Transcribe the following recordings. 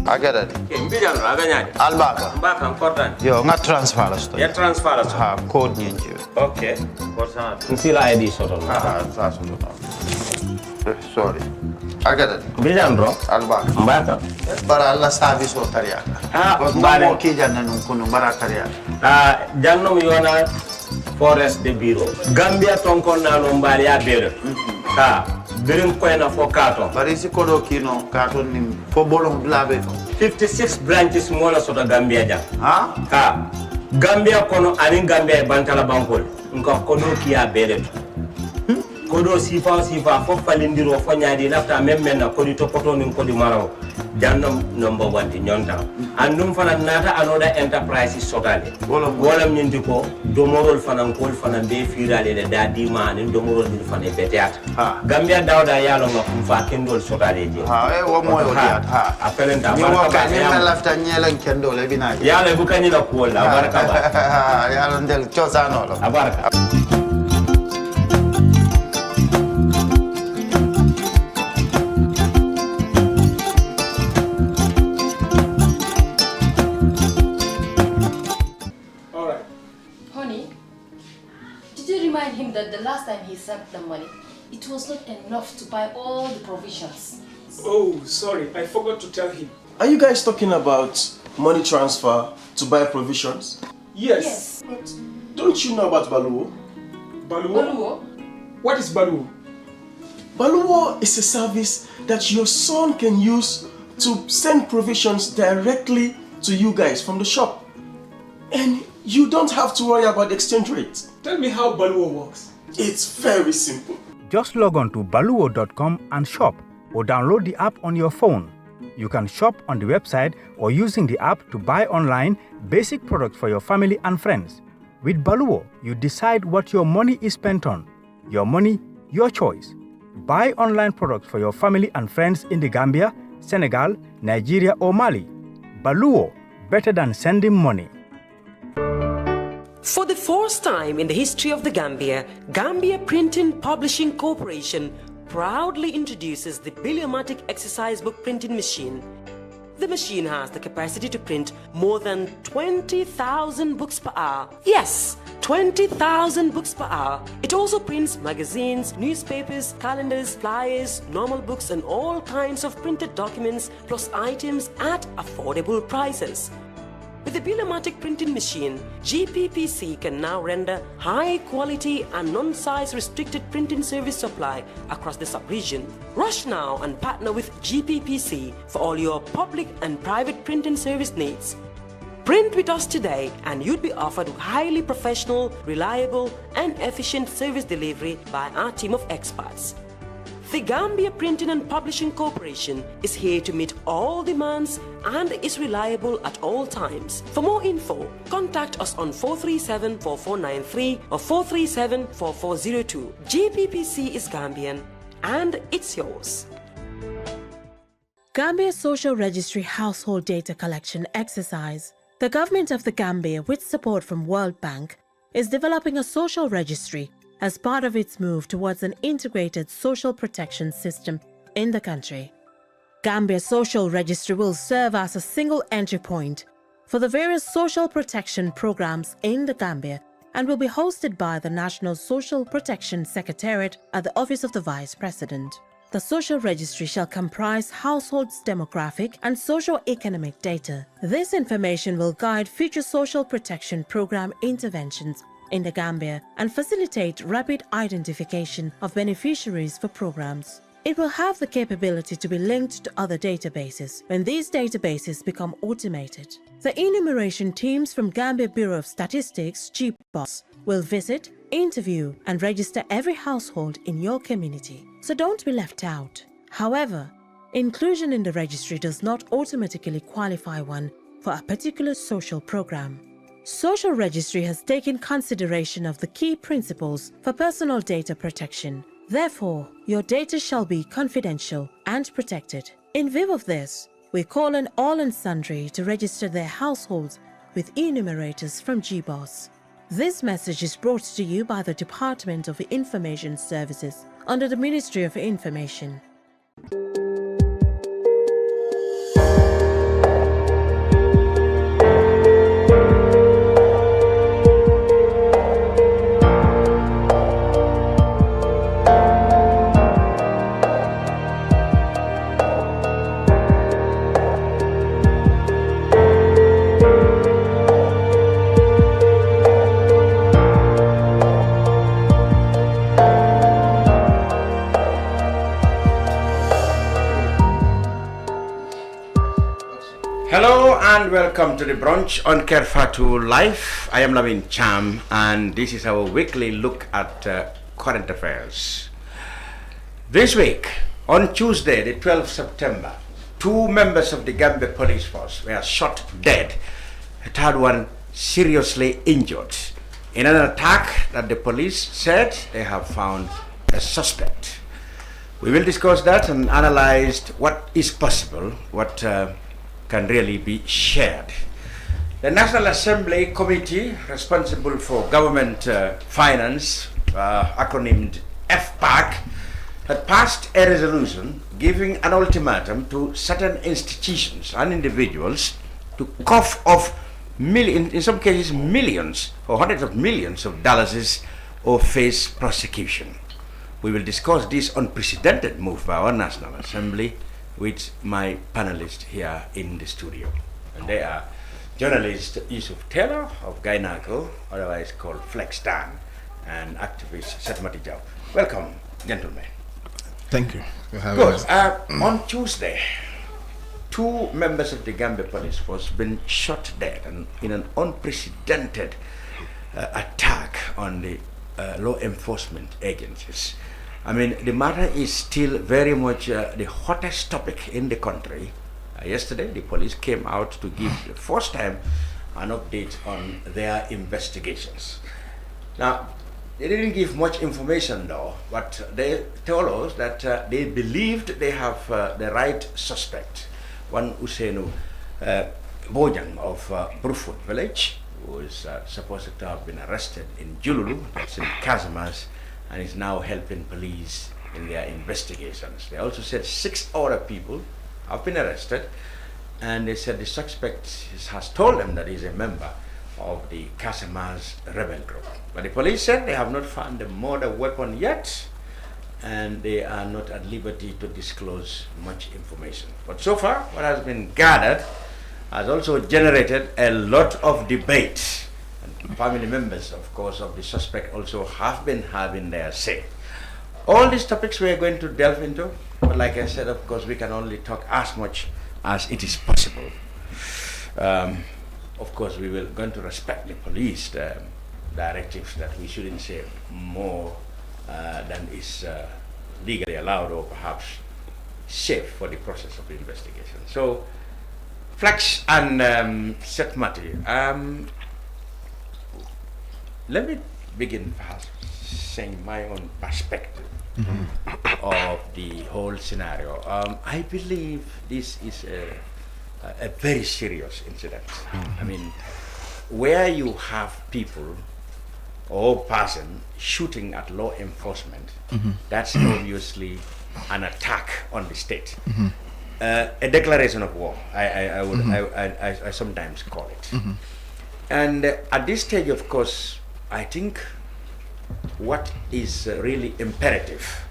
I get it. Mbijan aganyadi. Albaka. Mbaka important. Yo, nga transfer la sto. Ya transfer la sto. Ha, code nyingi. Okay. Korsa. Nsila ID soto. Ah, that's sorry. I get it. Mbijan bro. Albaka. Mbaka. Bara alla service o tariaka. Ah, mbale ki janna nun kunu bara tariaka. Ah, jannom yona forest de bureau. Gambia tonkon na no mbali ya bere. Ha. Birim koyna fo kato. Bari si kodo kino kato ni fo bolong blabe to. 56 branches mola soto Gambia jam. Ha? Ha. Gambia kono ani Gambia bantala bankol. Nko kodo kiya bere to. Kodo sifa fo falindiro fo nyaadi lafta même na kodi topoto nin kodi maraw. Jannam number 1 di nyonta. Andum fana nata anoda enterprise sotale. Wolam nyindi ko domorol fana kol fana be firale le dadi ma nin domorol ni fana beteat. Gambia dawda yalo ngam fa kendol sotale je. Ha wo mo yo diat ha. Apelenta baraka ba. Ni lafta nyelen kendol e bina. Yalo bu kanyi la ko la baraka ba. Yalo ndel chosano lo. Abaraka. Him that the last time he sent the money, it was not enough to buy all the provisions. Oh, sorry, I forgot to tell him. Are you guys talking about money transfer to buy provisions? Yes. But don't you know about Baluwo? Baluwo? What is Baluwo? Baluwo is a service that your son can use to send provisions directly to you guys from the shop. And you don't have to worry about the exchange rate. Tell me how Baluwo works. It's very simple. Just log on to baluwo.com and shop, or download the app on your phone. You can shop on the website or using the app to buy online basic products for your family and friends. With Baluwo, you decide what your money is spent on. Your money, your choice. Buy online products for your family and friends in the Gambia, Senegal, Nigeria or Mali. Baluwo, better than sending money. For the first time in the history of the Gambia, Gambia Printing Publishing Corporation proudly introduces the Biliomatic exercise book printing machine. The machine has the capacity to print more than 20,000 books per hour. Yes, 20,000 books per hour. It also prints magazines, newspapers, calendars, flyers, normal books and all kinds of printed documents plus items at affordable prices. With the Biliomatic printing machine, GPPC can now render high-quality and non-size restricted printing service supply across the sub-region. Rush now and partner with GPPC for all your public and private printing service needs. Print with us today and you'd be offered highly professional, reliable and efficient service delivery by our team of experts. The Gambia Printing and Publishing Corporation is here to meet all demands and is reliable at all times. For more info, contact us on 437-4493 or 437-4402. GPPC is Gambian and it's yours. Gambia Social Registry Household Data Collection Exercise. The government of the Gambia, with support from World Bank, is developing a social registry as part of its move towards an integrated social protection system in the country. Gambia Social Registry will serve as a single entry point for the various social protection programs in the Gambia and will be hosted by the National Social Protection Secretariat at the Office of the Vice President. The social registry shall comprise households' demographic and socio-economic data. This information will guide future social protection program interventions in the Gambia and facilitate rapid identification of beneficiaries for programs. It will have the capability to be linked to other databases when these databases become automated. The enumeration teams from Gambia Bureau of Statistics, GBOS, will visit, interview and register every household in your community, so don't be left out. However, inclusion in the registry does not automatically qualify one for a particular social program. Social Registry has taken consideration of the key principles for personal data protection. Therefore, your data shall be confidential and protected. In view of this, we call on all and sundry to register their households with enumerators from GBOS. This message is brought to you by the Department of Information Services under the Ministry of Information. Hello and welcome to the Brunch on Kerr Fatou Live. I am Lavin Cham and this is our weekly look at current affairs. This week, on Tuesday, the 12th September, 2 members of the Gambia Police Force were shot dead, a third one seriously injured in an attack that the police said they have found a suspect. We will discuss that and analyze what is possible, what can really be shared. The National Assembly Committee responsible for government finance, acronymed FPAC, had passed a resolution giving an ultimatum to certain institutions and individuals to cough off in some cases millions or hundreds of millions of dollars or face prosecution. We will discuss this unprecedented move by our National Assembly with my panelists here in the studio. And they are journalist Yusuf of Gainaco, otherwise called Flex Dan, and activist Sait Matty. Welcome, gentlemen. Thank you for having us. On Tuesday, 2 members of the Gambia Police Force been shot dead in an unprecedented attack on the law enforcement agencies. I mean, the matter is still very much the hottest topic in the country. Yesterday, the police came out to give the first time an update on their investigations. Now, they didn't give much information though, but they told us that they believed they have the right suspect, one Usainu Bojang of Brufut village, who is supposed to have been arrested in Jululu, that's in Casamas, and is now helping police in their investigations. They also said 6 other people have been arrested, and they said the suspect has told them that he's a member of the Casamas rebel group. But the police said they have not found the murder weapon yet, and they are not at liberty to disclose much information. But so far, what has been gathered has also generated a lot of debate. And family members, of course, of the suspect also have been having their say. All these topics we are going to delve into, but like I said, of course, we can only talk as much as it is possible. Of course, we will going to respect the police directives that we shouldn't say more than is legally allowed or perhaps safe for the process of the investigation. So, Flex and Sait Matty, let me begin perhaps saying my own perspective of the whole scenario. I believe this is a very serious incident. I mean, where you have people or person shooting at law enforcement, that's obviously an attack on the state. A declaration of war, I sometimes call it. And at this stage, of course, I think what is really imperative,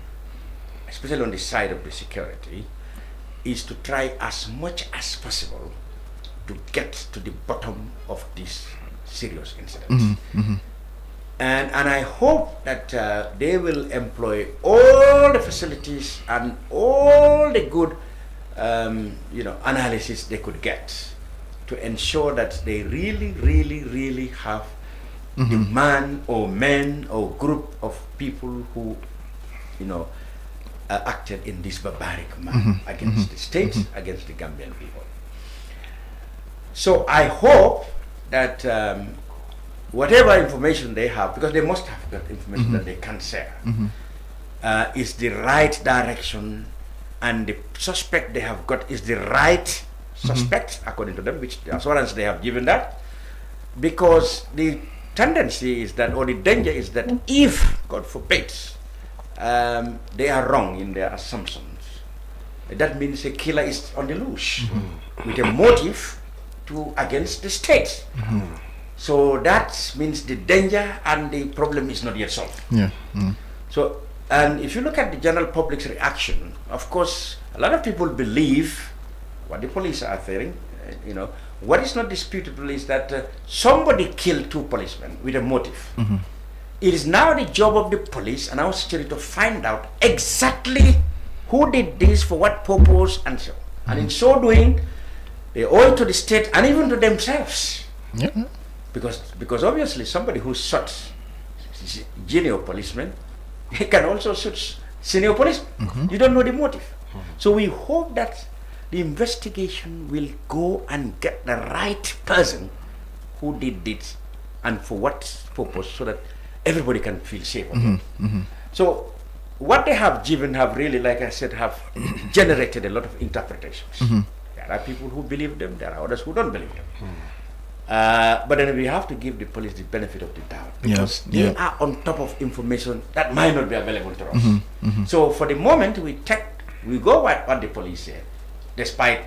especially on the side of the security, is to try as much as possible to get to the bottom of this serious incident. And I hope that they will employ all the facilities and all the good analysis they could get to ensure that they really have the man or men or group of people who acted in this barbaric manner against the state, against the Gambian people. So I hope that whatever information they have, because they must have got information that they can share, is the right direction, and the suspect they have got is the right suspect, according to them, which the assurance they have given that, because the tendency is that, or the danger is that if, God forbid, they are wrong in their assumptions, that means a killer is on the loose with a motive against the state. So that means the danger and the problem is not yet solved. So, and if you look at the general public's reaction, of course, a lot of people believe what the police are saying. What is not disputable is that somebody killed 2 policemen with a motive. It is now the job of the police and our security to find out exactly who did this, for what purpose, and so. And in so doing, They owe it to the state and even to themselves. Yeah. Because obviously somebody who shoots junior policemen, he can also shoot senior policemen. You don't know the motive. So we hope that the investigation will go and get the right person who did this and for what purpose, so that everybody can feel safe. So what they have given have really, like I said, have generated a lot of interpretations. There are people who believe them, there are others who don't believe them. But then we have to give the police the benefit of the doubt, because they are on top of information that might not be available to us. So for the moment, we go what the police say, despite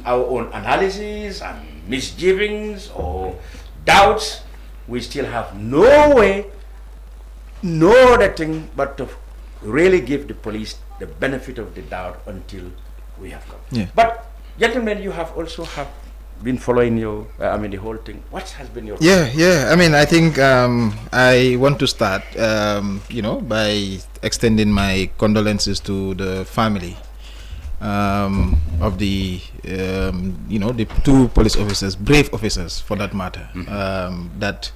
our own analysis and misgivings or doubts. We still have no way, no other thing but to really give the police the benefit of the doubt until we have come. But gentlemen, you have also been following the whole thing. What has been your I mean, I think I want to start by extending my condolences to the family of the the two police officers, brave officers for that matter, that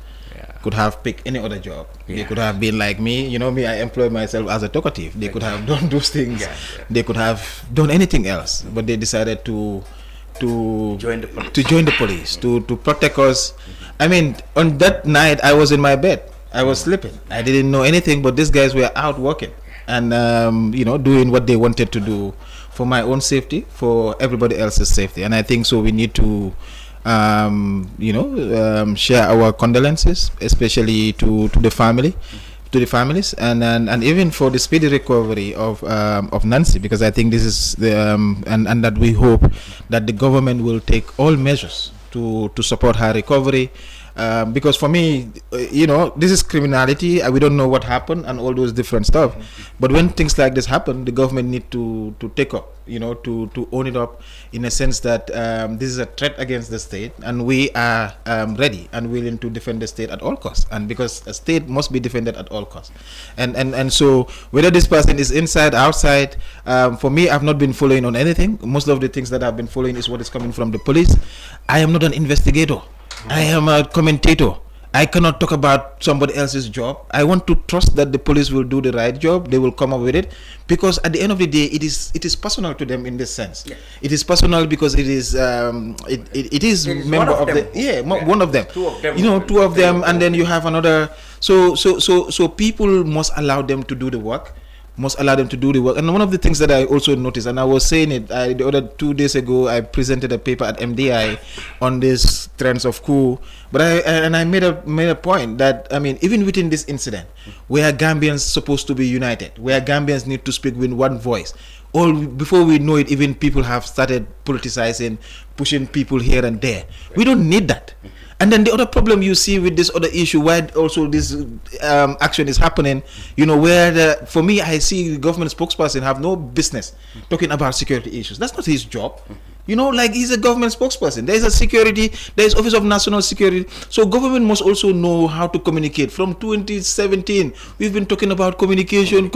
could have picked any other job. They could have been like me. Me, I employ myself as a talkative. They could have done those things. They could have done anything else, but they decided to join the police to protect us. I mean, on that night I was in my bed, I was sleeping, I didn't know anything, but these guys were out working and doing what they wanted to do for my own safety, for everybody else's safety. And I think so we need to share our condolences, especially to the families, and even for the speedy recovery of Nancy, because I think this is the and that we hope that the government will take all measures to support her recovery, because for me, this is criminality. We don't know what happened and all those different stuff, but when things like this happen, the government need to take up, to own it up, in a sense that this is a threat against the state, and we are ready and willing to defend the state at all costs, and because a state must be defended at all costs, and so whether this person is inside, outside, for me, I've not been following on anything. Most of the things that I've been following is what is coming from the police. I am not an investigator, I am a commentator. I cannot talk about somebody else's job. I want to trust that the police will do the right job. They will come up with it, because at the end of the day, it is personal to them in this sense. It is personal because it is it is member of the one of them. Two of them, and then you have another. So people must allow them to do the work. And one of the things that I also noticed, and I was saying it the other 2 days ago, I presented a paper at MDI on these trends of coup, but I made a point that, I mean, even within this incident, where Gambians supposed to be united, where Gambians need to speak with one voice, before we know it, even people have started politicizing, pushing people here and there. We don't need that. And then the other problem you see with this other issue, why also this action is happening, where for me, I see the government spokesperson have no business talking about security issues. That's not his job. He's a government spokesperson. There is a security, there is Office of National Security. So government must also know how to communicate. From 2017, we've been talking about communication.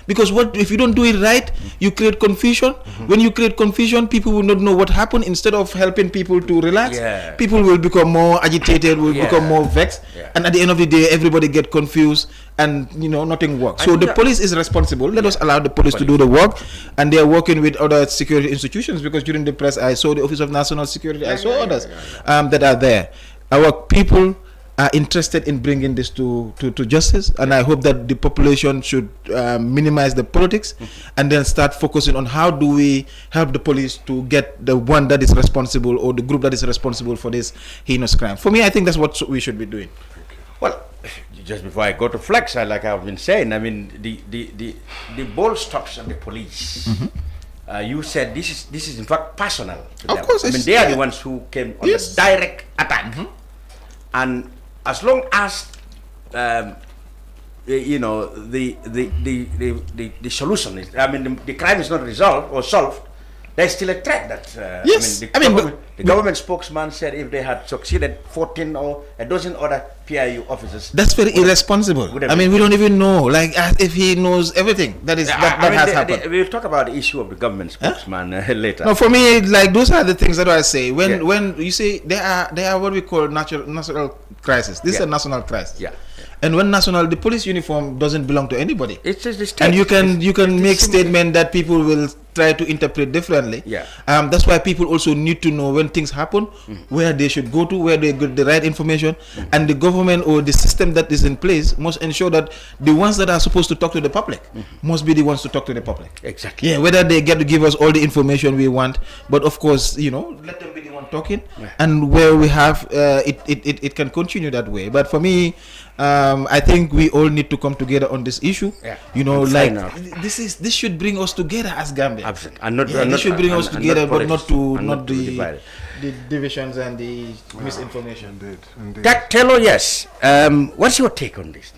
Because what if you don't do it right, you create confusion. When you create confusion, people will not know what happened. Instead of helping people to relax, people will become more agitated, will become more vexed. And at the end of the day, everybody get confused and nothing works. So the police is responsible. Let us allow the police to do the work, and they are working with other security institutions, because during the press I saw the Office of National Security, I saw others that are there. Our people are interested in bringing this to justice, and I hope that the population should minimize the politics and then start focusing on how do we help the police to get the one that is responsible, or the group that is responsible for this heinous crime. For me, I think that's what we should be doing. Well, just before I go to flex, like I've been saying, I mean, the bold stops of the police. You said this is in fact personal to them. Of course, I mean, they are the ones who came on the direct attack, and as long as the solution is, I mean, the crime is not resolved or solved, there's still a threat that Yes, the government spokesman said if they had succeeded 14 or a dozen other PIU officers. That's very irresponsible. I mean, we don't even know, like, as if he knows everything that has happened. We'll talk about the issue of the government spokesman later. No, for me, like, those are the things that I say. When you say they are what we call national crisis. This is a national crisis. Yeah. And when the police uniform doesn't belong to anybody. It's just the state. And you can make statement that people will try to interpret differently. Yeah. That's why people also need to know when things happen, where they should go to, where they get the right information, and the government or the system that is in place must ensure that the ones that are supposed to talk to the public must be the ones to talk to the public. Exactly. Yeah, whether they get to give us all the information we want, but of course, let them be the one talking, and where we have it can continue that way. But for me, I think we all need to come together on this issue. Yeah. This should bring us together as Gambia. Absolutely. And this should bring us together, but not the divisions and the misinformation. Indeed. Tello, yes. What's your take on this?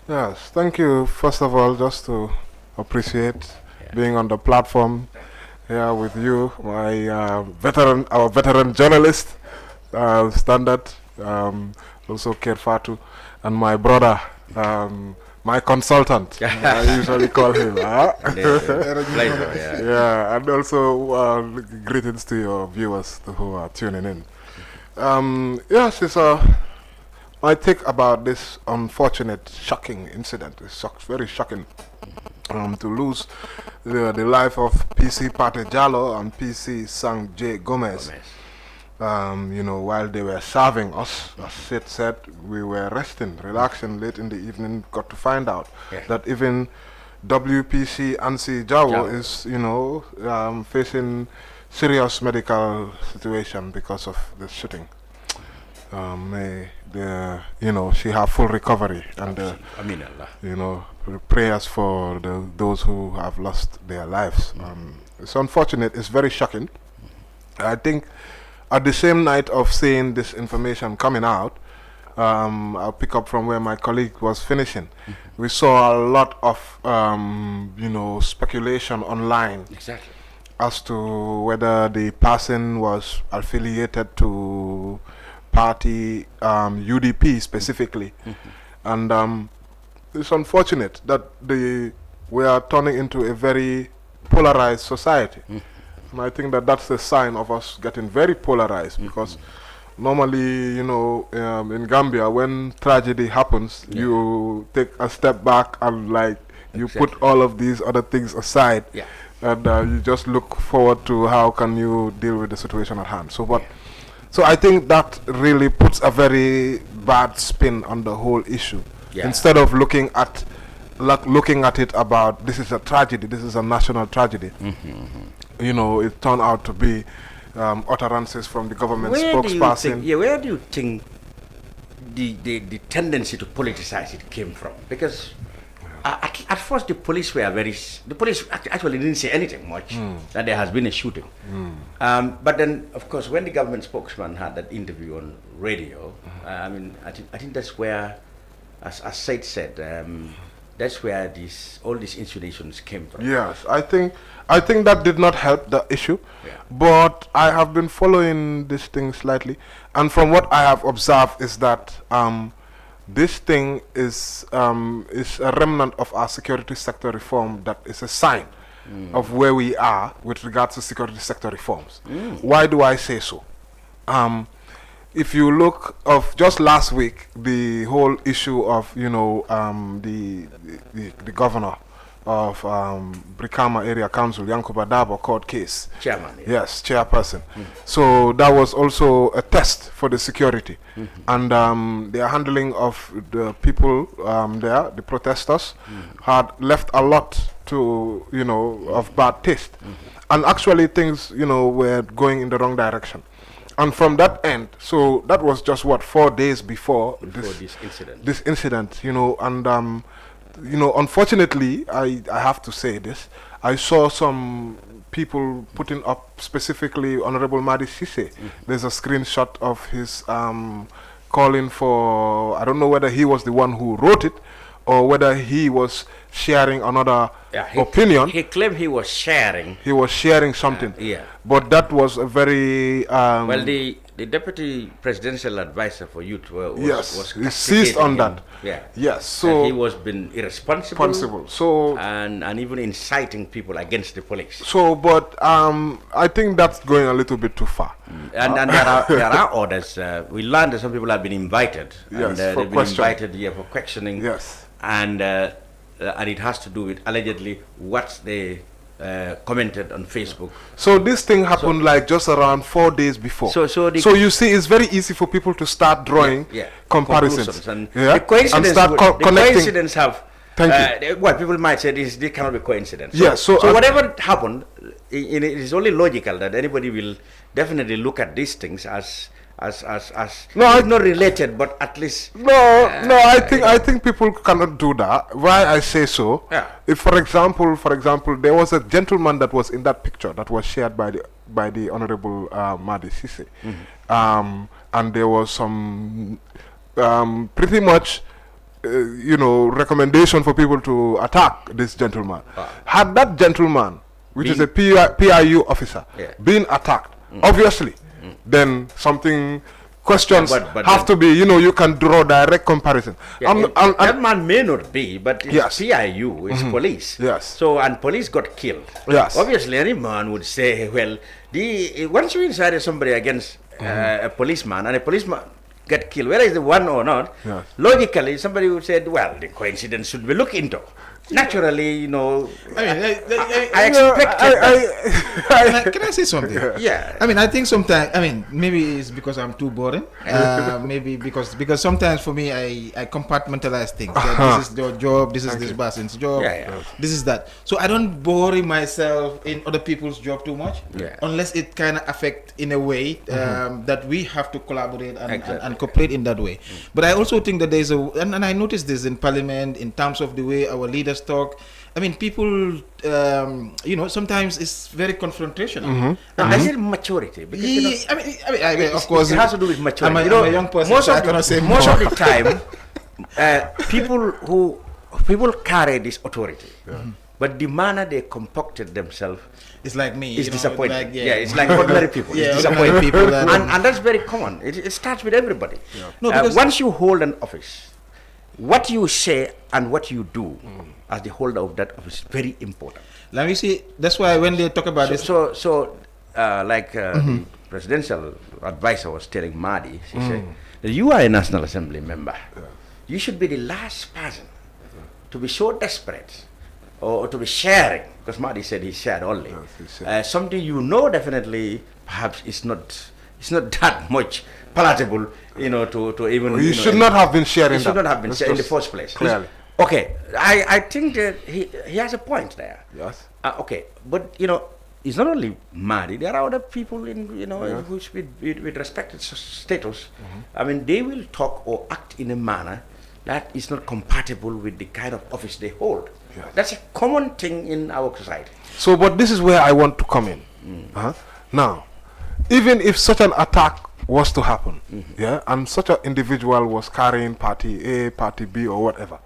Yes, thank you. First of all, just to appreciate being on the platform here with you, our veteran journalist, Standard, also Kerr Fatou, and my brother, my consultant, I usually call him. Yeah, and also greetings to your viewers who are tuning in. Yes, it's my take about this unfortunate, shocking incident. It's very shocking to lose the life of PC Pate Jallo and PC Sang J. Gomez. While they were serving us, as Sait said, we were resting, relaxing late in the evening, got to find out that even WPC Ansi Jawo is, facing serious medical situation because of the shooting. May she have full recovery, and prayers for those who have lost their lives. It's unfortunate. It's very shocking. I think at the same night of seeing this information coming out, I'll pick up from where my colleague was finishing. We saw a lot of speculation online as to whether the person was affiliated to party UDP specifically, and it's unfortunate that we are turning into a very polarized society. And I think that that's a sign of us getting very polarized, because normally, in Gambia, when tragedy happens, you take a step back and you put all of these other things aside, and you just look forward to how can you deal with the situation at hand. So I think that really puts a very bad spin on the whole issue. Instead of looking at it about this is a tragedy, this is a national tragedy. It turned out to be utterances from the government spokesperson. Where do you think the tendency to politicize it came from? Because at first the police actually didn't say anything much that there has been a shooting. But then, of course, when the government spokesman had that interview on radio, I think that's where, as Sait said, that's where all these insinuations came from. Yes, I think that did not help the issue, but I have been following this thing slightly, and from what I have observed is that this thing is a remnant of our security sector reform that is a sign of where we are with regards to security sector reforms. Why do I say so? If you look of just last week, the whole issue of the governor of Brikama Area Council, Yankuba Dabo court case. Chairman. Yes, chairperson. So that was also a test for the security, and their handling of the people there, the protesters, had left a lot to of bad taste, and actually things were going in the wrong direction. And from that end, so that was just 4 days before this incident. And unfortunately, I have to say this. I saw some people putting up, specifically Honorable Madi Sise. There's a screenshot of his calling for, I don't know whether he was the one who wrote it or whether he was sharing another opinion. He claimed he was sharing. He was sharing something. But that was a very well, the deputy presidential advisor for youth was he seized on that. Yes. So he was been irresponsible. So and even inciting people against the police. So, but I think that's going a little bit too far. And there are orders. We learned that some people have been invited. Yes, and for they've been questioning. invited for questioning. Yes. And it has to do with allegedly what they commented on Facebook. So this thing happened like just around 4 days before. So you see, it's very easy for people to start drawing comparisons. And the coincidence, connecting. coincidence have. Thank you. Well, people might say this cannot be coincidence. So whatever happened, it is only logical that anybody will definitely look at these things as not related, but at least I think people cannot do that. Why I say so? If for example there was a gentleman that was in that picture that was shared by the Honorable Madi Sise, and there was some pretty much recommendation for people to attack this gentleman. Had that gentleman, which is a PIU officer, been attacked, obviously, then something questions have to be, you can draw direct comparison. That man may not be, but it's PIU, it's police. Yes. So, and police got killed. Yes. Obviously, any man would say, well, once you incited somebody against a policeman, and a policeman get killed, whether it's the one or not, logically, somebody would say, well, the coincidence should be looked into. Naturally, I expect. Can I say something? Yeah. I mean, I think sometimes. I mean, maybe it's because I'm too boring. Maybe because sometimes for me, I compartmentalize things. Like, this is your job. This is this person's job. This is that. So I don't bore myself in other people's job too much, unless it kind of affect in a way that we have to collaborate and cooperate in that way. But I also think that there's and I noticed this in Parliament in terms of the way our leaders talk. I mean, people, sometimes it's very confrontational. I said maturity because I mean, of course, it has to do with maturity. I'm a young person, most so of I cannot say most more. of the time, people carry this authority, but the manner they concocted themselves. It's like me. It's disappointing. Like, It's like ordinary people. Yeah, It's ordinary disappointing. people and that's very common. It starts with everybody. No, because once you hold an office, what you say and what you do as the holder of that office is very important. Let me see. That's why when they talk about this. The presidential advisor was telling Madi, she said, that you are a National Assembly member. You should be the last person to be so desperate or to be sharing, because Madi said he shared only, something definitely perhaps is not that much palatable, to even. He should not have been sharing. He should not have been sharing in the first place. Clearly. Okay, I think that he has a point there. Yes. Okay, but it's not only Madi. There are other people who's with respected status. I mean, they will talk or act in a manner that is not compatible with the kind of office they hold. That's a common thing in our society. So, but this is where I want to come in. Now, even if such an attack was to happen, and such an individual was carrying party A, party B, or whatever,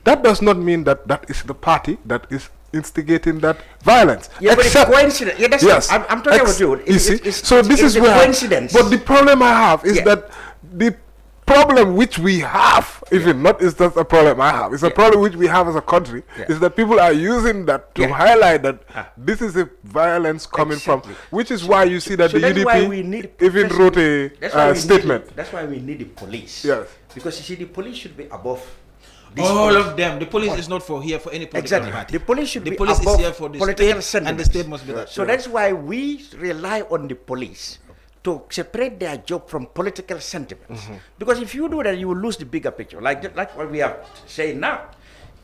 that does not mean that that is the party that is instigating that violence. Yeah, but it's coincidence. Yeah, that's I'm talking about you. So this is where. Coincidence. But the problem I have is that the problem which we have, even not is that a problem I have, it's a problem which we have as a country, is that people are using that to highlight that this is a violence coming from, which is why you see that the UDP even wrote a statement. That's why we need the police. Yes. Because you see, the police should be above. All of them. The police is not for here for any political party. The police should be police above is here for the political state, and the state must be that. So that's why we rely on the police to separate their job from political sentiments. Because if you do that, you will lose the bigger picture. Like what we are saying now.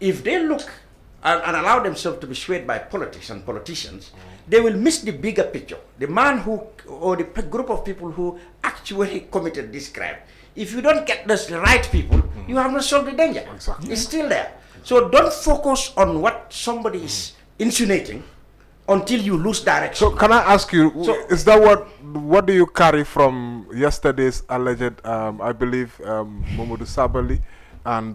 If they look and allow themselves to be swayed by politics and politicians, they will miss the bigger picture. The man or the group of people who actually committed this crime. If you don't get the right people, you have not solved the danger. Exactly. It's still there. So don't focus on what somebody is insinuating until you lose direction. So can I ask you, is that what do you carry from yesterday's alleged, I believe, Mamadou Sabali and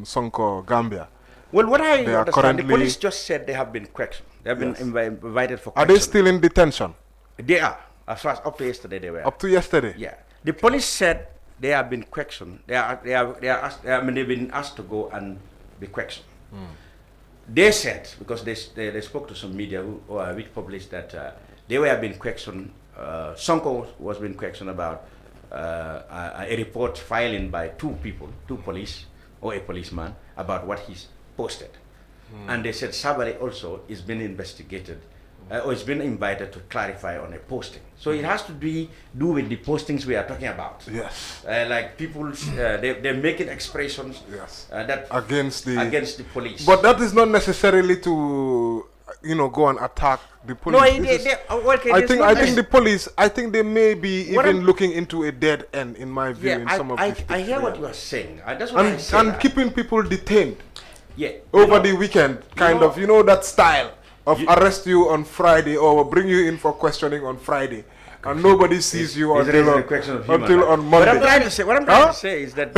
Sonko Gambia. Well, what I They are understand, the currently- police just said they have been questioned. They have been invited for Are question. they still in detention? They are. As far as up to yesterday, they were. Up to yesterday? Yeah. The police said they have been questioned. They've been asked to go and be questioned. They said, because they spoke to some media which published that they were being questioned. Sonko was being questioned about a report filing by two police or a policeman about what he's posted. And they said Sabari also is being investigated or is being invited to clarify on a posting. So it has to do with the postings we are talking about. Yes. Like people, they're making expressions that against the police. But that is not necessarily to, go and attack the police. No, I think the police. I think they may be even looking into a dead end, in my view. In some of these I hear what you are saying. That's what I say. And keeping people detained. Yeah. Over the weekend, that style of arrest you on Friday or bring you in for questioning on Friday, and nobody sees you until on Monday. What I'm trying to say is that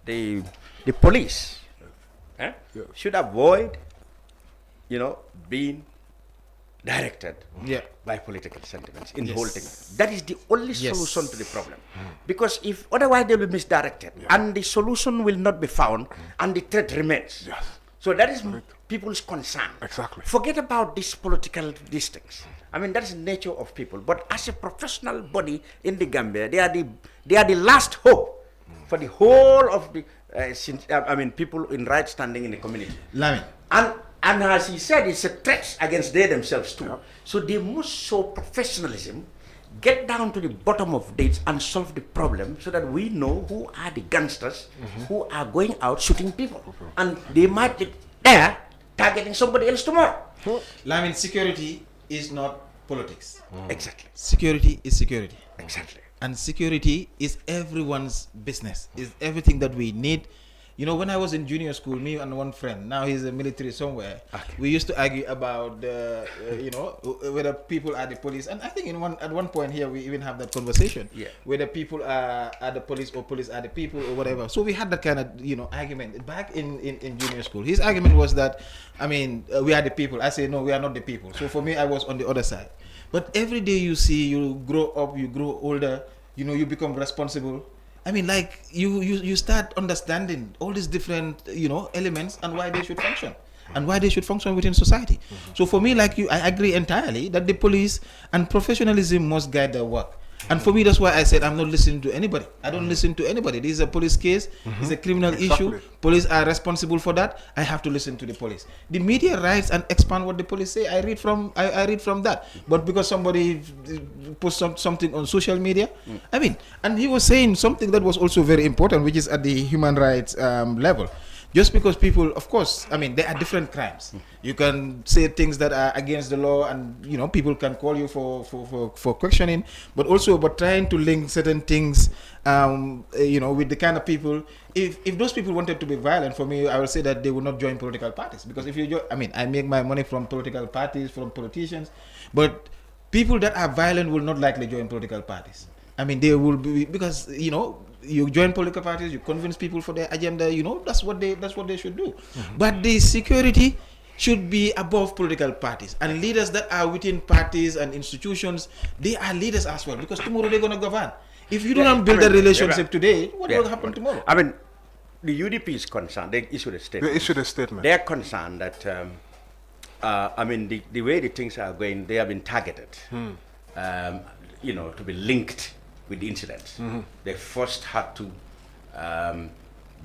the police should avoid, being directed by political sentiments in the whole thing. That is the only solution to the problem. Because if otherwise they will be misdirected and the solution will not be found and the threat remains. So that is people's concern. Exactly. Forget about these political things. I mean, that is the nature of people. But as a professional body in the Gambia, they are the last hope for the whole of the people in right standing in the community. Lamin. And as he said, it's a threat against they themselves too. So they must show professionalism, get down to the bottom of dates and solve the problem so that we know who are the gangsters who are going out shooting people. And they might be there targeting somebody else tomorrow. Lamin, security is not politics. Exactly. Security is security. Exactly. And security is everyone's business, is everything that we need. When I was in junior school, me and one friend, now he's a military somewhere, we used to argue about, whether people are the police. And I think at one point here, we even have that conversation, whether people are the police or police are the people or whatever. So we had that kind of, argument back in junior school. His argument was that, we are the people. I say, no, we are not the people. So for me, I was on the other side. But every day you see, you grow up, you grow older, you become responsible. You start understanding all these different, elements and why they should function and why they should function within society. So for me, like you, I agree entirely that the police and professionalism must guide their work. And for me, that's why I said I'm not listening to anybody. I don't listen to anybody. This is a police case. It's a criminal issue. Police are responsible for that. I have to listen to the police. The media writes and expand what the police say. I read from that. But because somebody posts something on social media, and he was saying something that was also very important, which is at the human rights level. Just because people, of course, there are different crimes. You can say things that are against the law, and people can call you for questioning. But trying to link certain things, with the kind of people. If those people wanted to be violent, for me, I would say that they would not join political parties. Because if you I make my money from political parties, from politicians, but people that are violent will not likely join political parties. They will be, because you join political parties, you convince people for their agenda, that's what they should do. But the security should be above political parties, and leaders that are within parties and institutions, they are leaders as well, because tomorrow they're going to govern. If you don't build a relationship today, what will happen tomorrow? The UDP is concerned. They issued a statement. They are concerned that the way the things are going, they have been targeted to be linked with the incidents. They first had to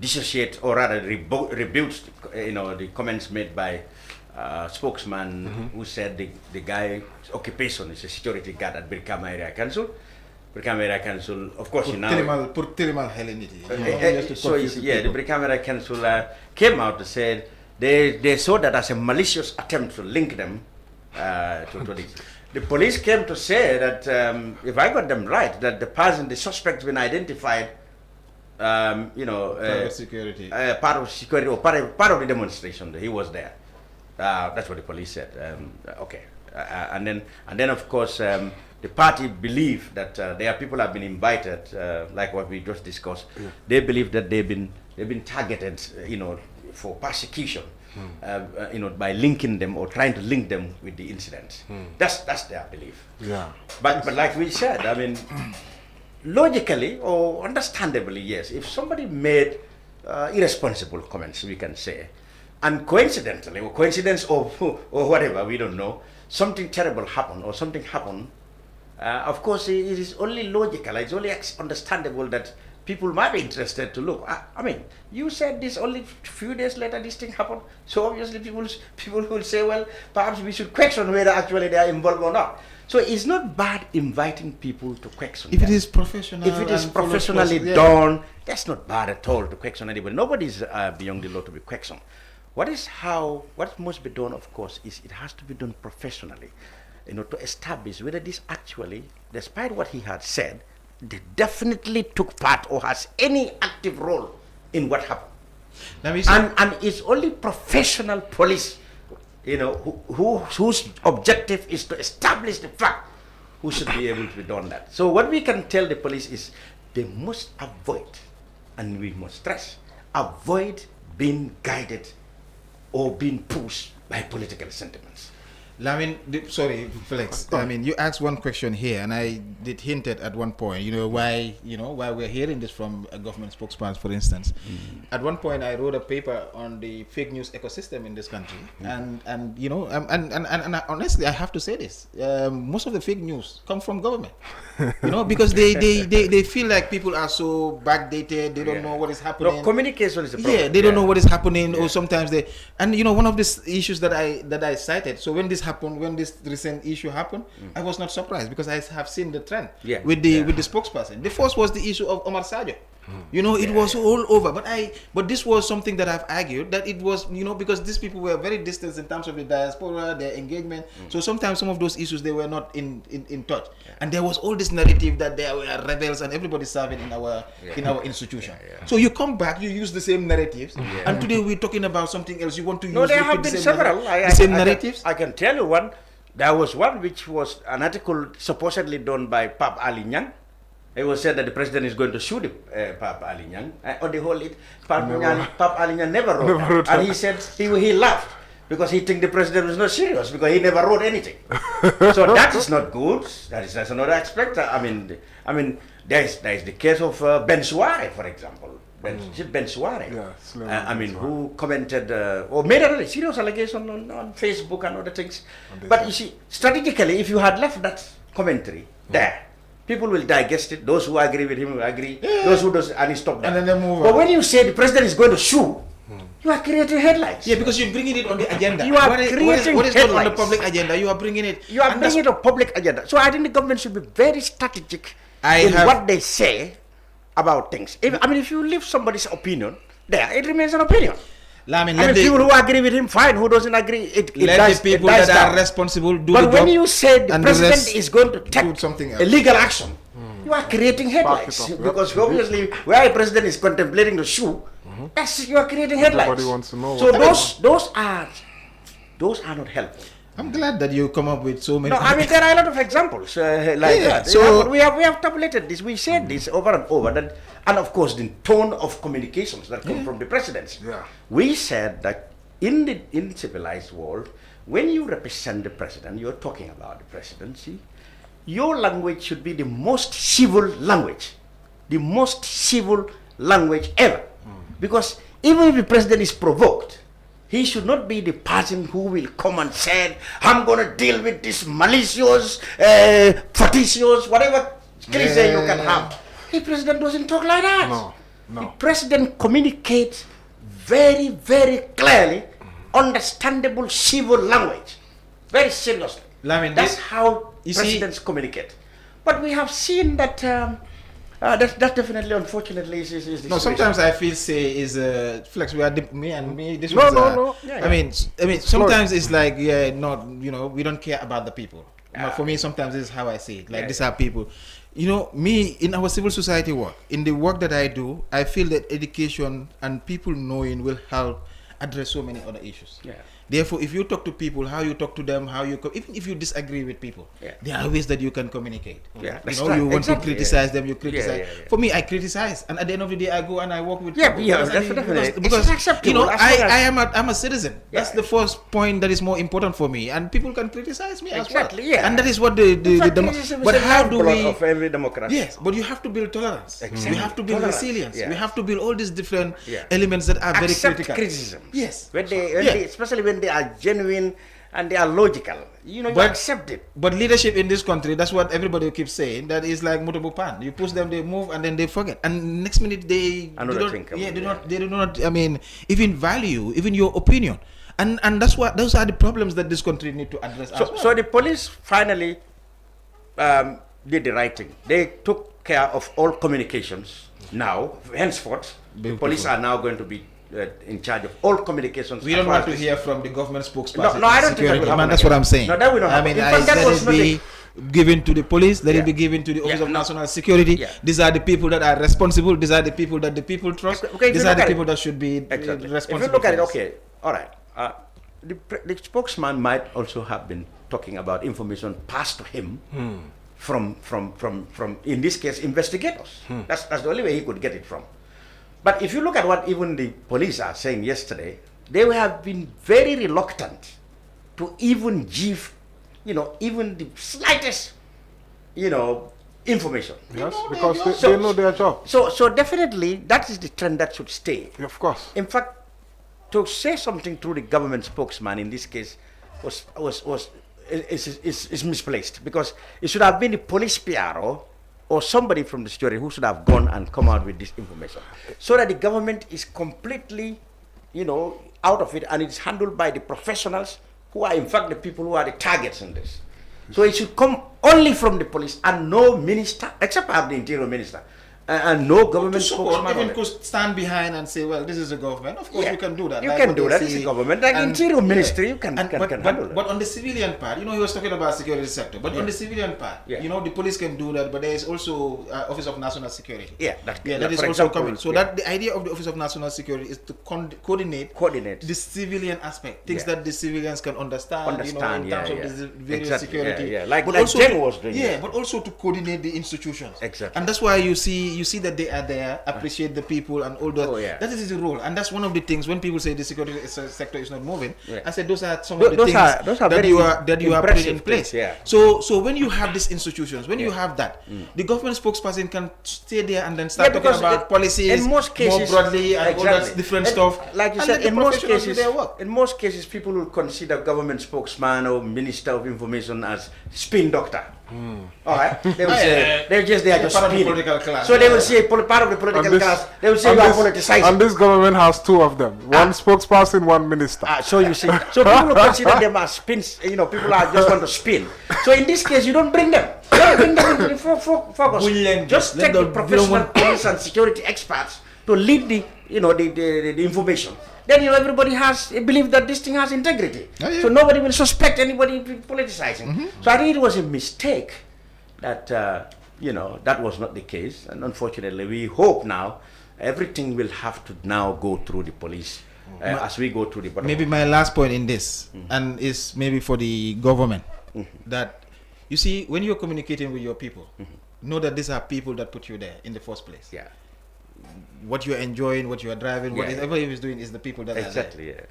dissociate, or rather rebuild, the comments made by spokesman who said the guy's occupation is a security guard at Brikama Area Council. Brikama Area Council, of course, the Brikama Area Council came out to say they saw that as a malicious attempt to link them to this. The police came to say that, if I got them right, that the suspect, been identified, part of security or part of the demonstration. That he was there. That's what the police said. And then of course, the party believe that their people have been invited, like what we just discussed. They believe that they've been targeted, for persecution, by linking them or trying to link them with the incident. That's their belief. Yeah. But like we said, I mean, logically or understandably, yes, if somebody made irresponsible comments, we can say, and coincidentally, or coincidence or whatever, we don't know, something terrible happened or something happened, of course, it is only logical, it's only understandable that people might be interested to look. I mean, you said this only few days later, this thing happened, so obviously people will say, well, perhaps we should question whether actually they are involved or not. So it's not bad inviting people to question. If it is professional, if it is professionally done, that's not bad at all to question anybody. Nobody is beyond the law to be questioned. What must be done, of course, is it has to be done professionally, to establish whether this actually, despite what he had said, they definitely took part or has any active role in what happened. And it's only professional police, whose objective is to establish the fact, who should be able to be done that. So what we can tell the police is they must avoid, and we must stress, avoid being guided or being pushed by political sentiments. Sorry, Felix. I mean, you asked one question here, and I did hint at one point. Why we're hearing this from a government spokesperson, for instance. At one point, I wrote a paper on the fake news ecosystem in this country, and honestly, I have to say this: most of the fake news come from government. Because they feel like people are so backdated. They don't know what is happening. No, communication is a problem. Yeah, they don't know what is happening, or sometimes they. And one of the issues that I cited. So when this recent issue happened, I was not surprised because I have seen the trend with the spokesperson. The first was the issue of Omar Sadio. It was all over. But this was something that I've argued that it was, because these people were very distant in terms of the diaspora, their engagement. So sometimes some of those issues they were not in touch. And there was all this narrative that there were rebels and everybody serving in our institution. So you come back, you use the same narratives, and today we're talking about something else. You want to use there have been several narratives. I can tell you one. There was one which was an article supposedly done by Pap Ali Nyang. It was said that the president is going to shoot him, Pap Ali Nyang. On the whole, Pap Ali Nyang never wrote that. And he said he laughed because he think the president was not serious because he never wrote anything. So that is not good. That's another aspect. I mean, there is the case of Ben Suare, for example. Ben Suare, who commented or made a serious allegation on Facebook and other things. But you see, strategically, if you had left that commentary there, people will digest it. Those who agree with him will agree. Those who doesn't, and he stopped that. And then they move but on. when you say the president is going to sue, you are creating headlines. Yeah, because you're bringing it on the agenda. You are creating what is headlines. not on the public agenda? You are bringing it. You are bringing it on public agenda. So I think the government should be very strategic in what they say about things. If you leave somebody's opinion there, it remains an opinion. People who agree with him, fine. Who doesn't agree, let the people that are responsible do the job. But when you say the president is going to take something else, a legal action, you are creating headlines. Because obviously, where a president is contemplating the shoe, you are creating headlines. Everybody wants to know. So those are not helpful. I'm glad that you come up with so many. No, there are a lot of examples that. So we have tabulated this. We said this over and over. And of course, the tone of communications that come from the presidency. Yeah. We said that in civilized world, when you represent the president, you're talking about the presidency. Your language should be the most civil language, ever, because even if the president is provoked, he should not be the person who will come and say, I'm going to deal with this malicious, facetious, whatever cliche you can have. The president doesn't talk like that. No. The president communicates very, very clearly, understandable civil language, very seriously. That's how presidents communicate. But we have seen that that definitely, unfortunately, is no. Sometimes I feel Flex. We are me. This no, was, no. Yeah. I mean, sometimes it's like we don't care about the people. But for me, sometimes this is how I see it. Like these are people. Me in our civil society work, in the work that I do, I feel that education and people knowing will help address so many other issues. Therefore, if you talk to people, how you talk to them, even if you disagree with people, there are ways that you can communicate. Yeah, you want to criticize them, you criticize. For me, I criticize, and at the end of the day, I go and I work with people. Because I'm a citizen. That's the first point that is more important for me, and people can criticize me as well. And that is what but how do we? Of every Democrat. Yes, but you have to build tolerance. We have to build resilience. We have to build all these different elements that are very critical. Criticism. Yes. Especially when they are genuine and they are logical. You accept it. But leadership in this country, that's what everybody keeps saying, that is like motorbike pan. You push them, they move, and then they forget. And next minute they do not, even value, even your opinion. And those are the problems that this country need to address. So the police finally did the right thing. They took care of all communications. Now, henceforth, the police are now going to be in charge of all communications. We don't want to hear from the government spokesperson. No, I don't think that will happen. That's what I'm saying. No, that will not happen. Let it be given to the police, let it be given to the Office of National Security. These are the people that are responsible. These are the people that the people trust. These are the people that should be responsible. If you look at it, okay, all right. The spokesman might also have been talking about information passed to him from in this case, investigators. That's the only way he could get it from. But if you look at what even the police are saying yesterday, they have been very reluctant to even give, even the slightest, information. Yes, because they know their job. So definitely that is the trend that should stay. Of course. In fact, to say something through the government spokesman in this case is misplaced, because it should have been the police PRO or somebody from the security who should have gone and come out with this information, so that the government is completely, out of it, and it's handled by the professionals who are in fact the people who are the targets in this. So it should come only from the police, and no minister, except perhaps the interior minister, and no government spokesman. Even could stand behind and say, well, this is the government. Of course, you can do that. You can do that. It's the government. Like interior ministry, you can handle that. But on the civilian part, he was talking about security sector. But on the civilian part, the police can do that. But there is also Office of National Security. That is also coming. So that the idea of the Office of National Security is to coordinate the civilian aspect, things that the civilians can understand. In terms of the various security. Like Jen was doing. But also to coordinate the institutions. Exactly. And that's why you see that they are there, appreciate the people and all that. That is the role, and that's one of the things when people say the security sector is not moving. I said those are some of the things that you are putting in place. So when you have these institutions, when you have that, the government spokesperson can stay there and then start talking about policies in most cases, more broadly and all that different stuff. Like you said, in most cases, people will consider government spokesman or minister of information as spin doctor. All right, they will say they are just spinning. So they will say part of the political class. They will say you are politicizing. And this government has two of them: one spokesperson, one minister. So you see, so people will consider them as spins. People are just want to spin. So in this case, you don't bring them. You don't bring them into the focus. Just take the professional police and security experts to lead the information. Then everybody has a belief that this thing has integrity. So nobody will suspect anybody politicizing. So I think it was a mistake that that was not the case. And unfortunately, we hope now everything will have to now go through the police as we go through the bottom. Maybe my last point in this, and is maybe for the government, that you see, when you're communicating with your people, know that these are people that put you there in the first place. What you're enjoying, what you are driving, whatever he is doing is the people that are there.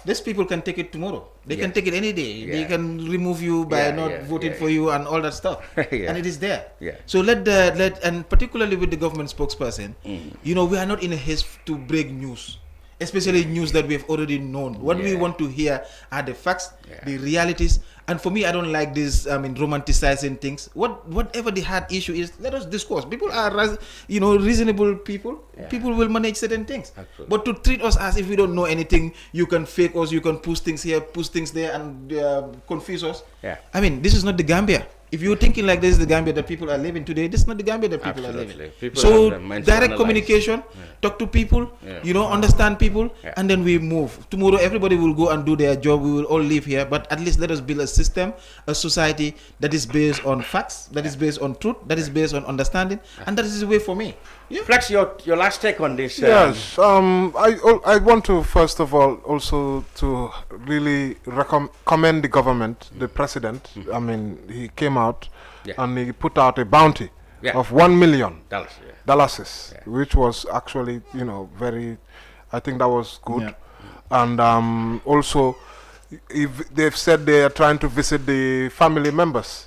These people can take it tomorrow. They can take it any day. They can remove you by not voting for you and all that stuff. And it is there. So and particularly with the government spokesperson, we are not in a haste to break news, especially news that we have already known. What we want to hear are the facts, the realities. And for me, I don't like this, romanticizing things. Whatever the hard issue is, let us discuss. People are, reasonable people. People will manage certain things. Absolutely. But to treat us as if we don't know anything, you can fake us, you can push things here, push things there, and confuse us. Yeah. This is not the Gambia. If you're thinking like this is the Gambia that people are living today, this is not the Gambia that people are living. People So have the mind to direct analyze. communication, talk to people, understand people, and then we move. Tomorrow everybody will go and do their job. We will all live here, but at least let us build a system, a society that is based on facts, that is based on truth, that is based on understanding, and that is the way for me. Flex, your last take on this. Yes, I want to first of all also to really commend the government, the president. I mean, he came out and he put out a bounty of $1 million dollars, which was actually, very, I think that was good. And also, if they've said they are trying to visit the family members.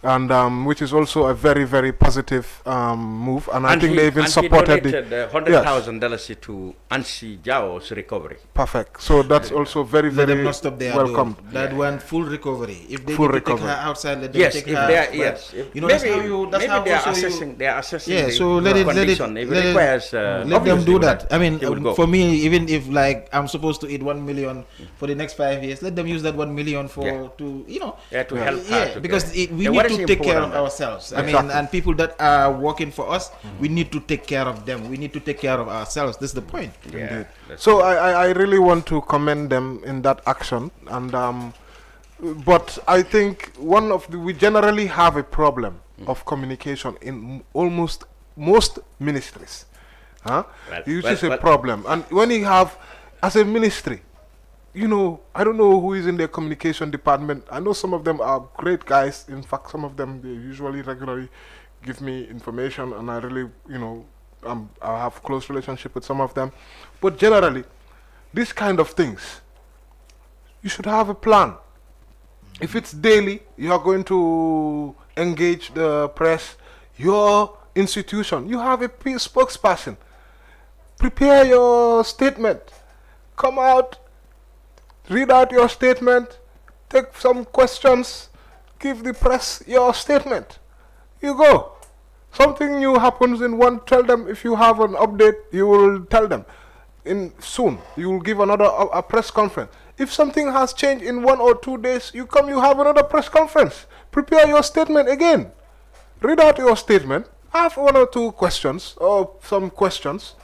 And which is also a very, very positive move, and I think they even supported the $100,000 to Ansi Jao's recovery. Perfect. So that's also very, Let very them not stop there. welcome. That one full recovery. If they Full need to recovery. take her outside, let them take her. That's how they are assessing. They are assessing. Yeah. The So let it requires. Let them do that. I mean, for me, even if like I'm supposed to eat 1 million for the next 5 years, let them use that 1 million to to help her. Because we need to take care of ourselves. I mean, and people that are working for us, we need to take care of them. We need to take care of ourselves. This is the point. Yeah. So I really want to commend them in that action, and but I think we generally have a problem of communication in almost most ministries. Which is a problem, and when you have as a ministry, I don't know who is in their communication department. I know some of them are great guys. In fact, some of them, they usually regularly give me information, and I really, I have close relationship with some of them. But generally, these kind of things, you should have a plan. If it's daily, you are going to engage the press, your institution, you have a spokesperson. Prepare your statement. Come out. Read out your statement, take some questions, give the press your statement. You go. Something new happens in one, tell them. If you have an update, you will tell them. Soon, you will give another a press conference. If something has changed in 1 or 2 days, you have another press conference. Prepare your statement again. Read out your statement, have 1 or 2 questions, or some questions,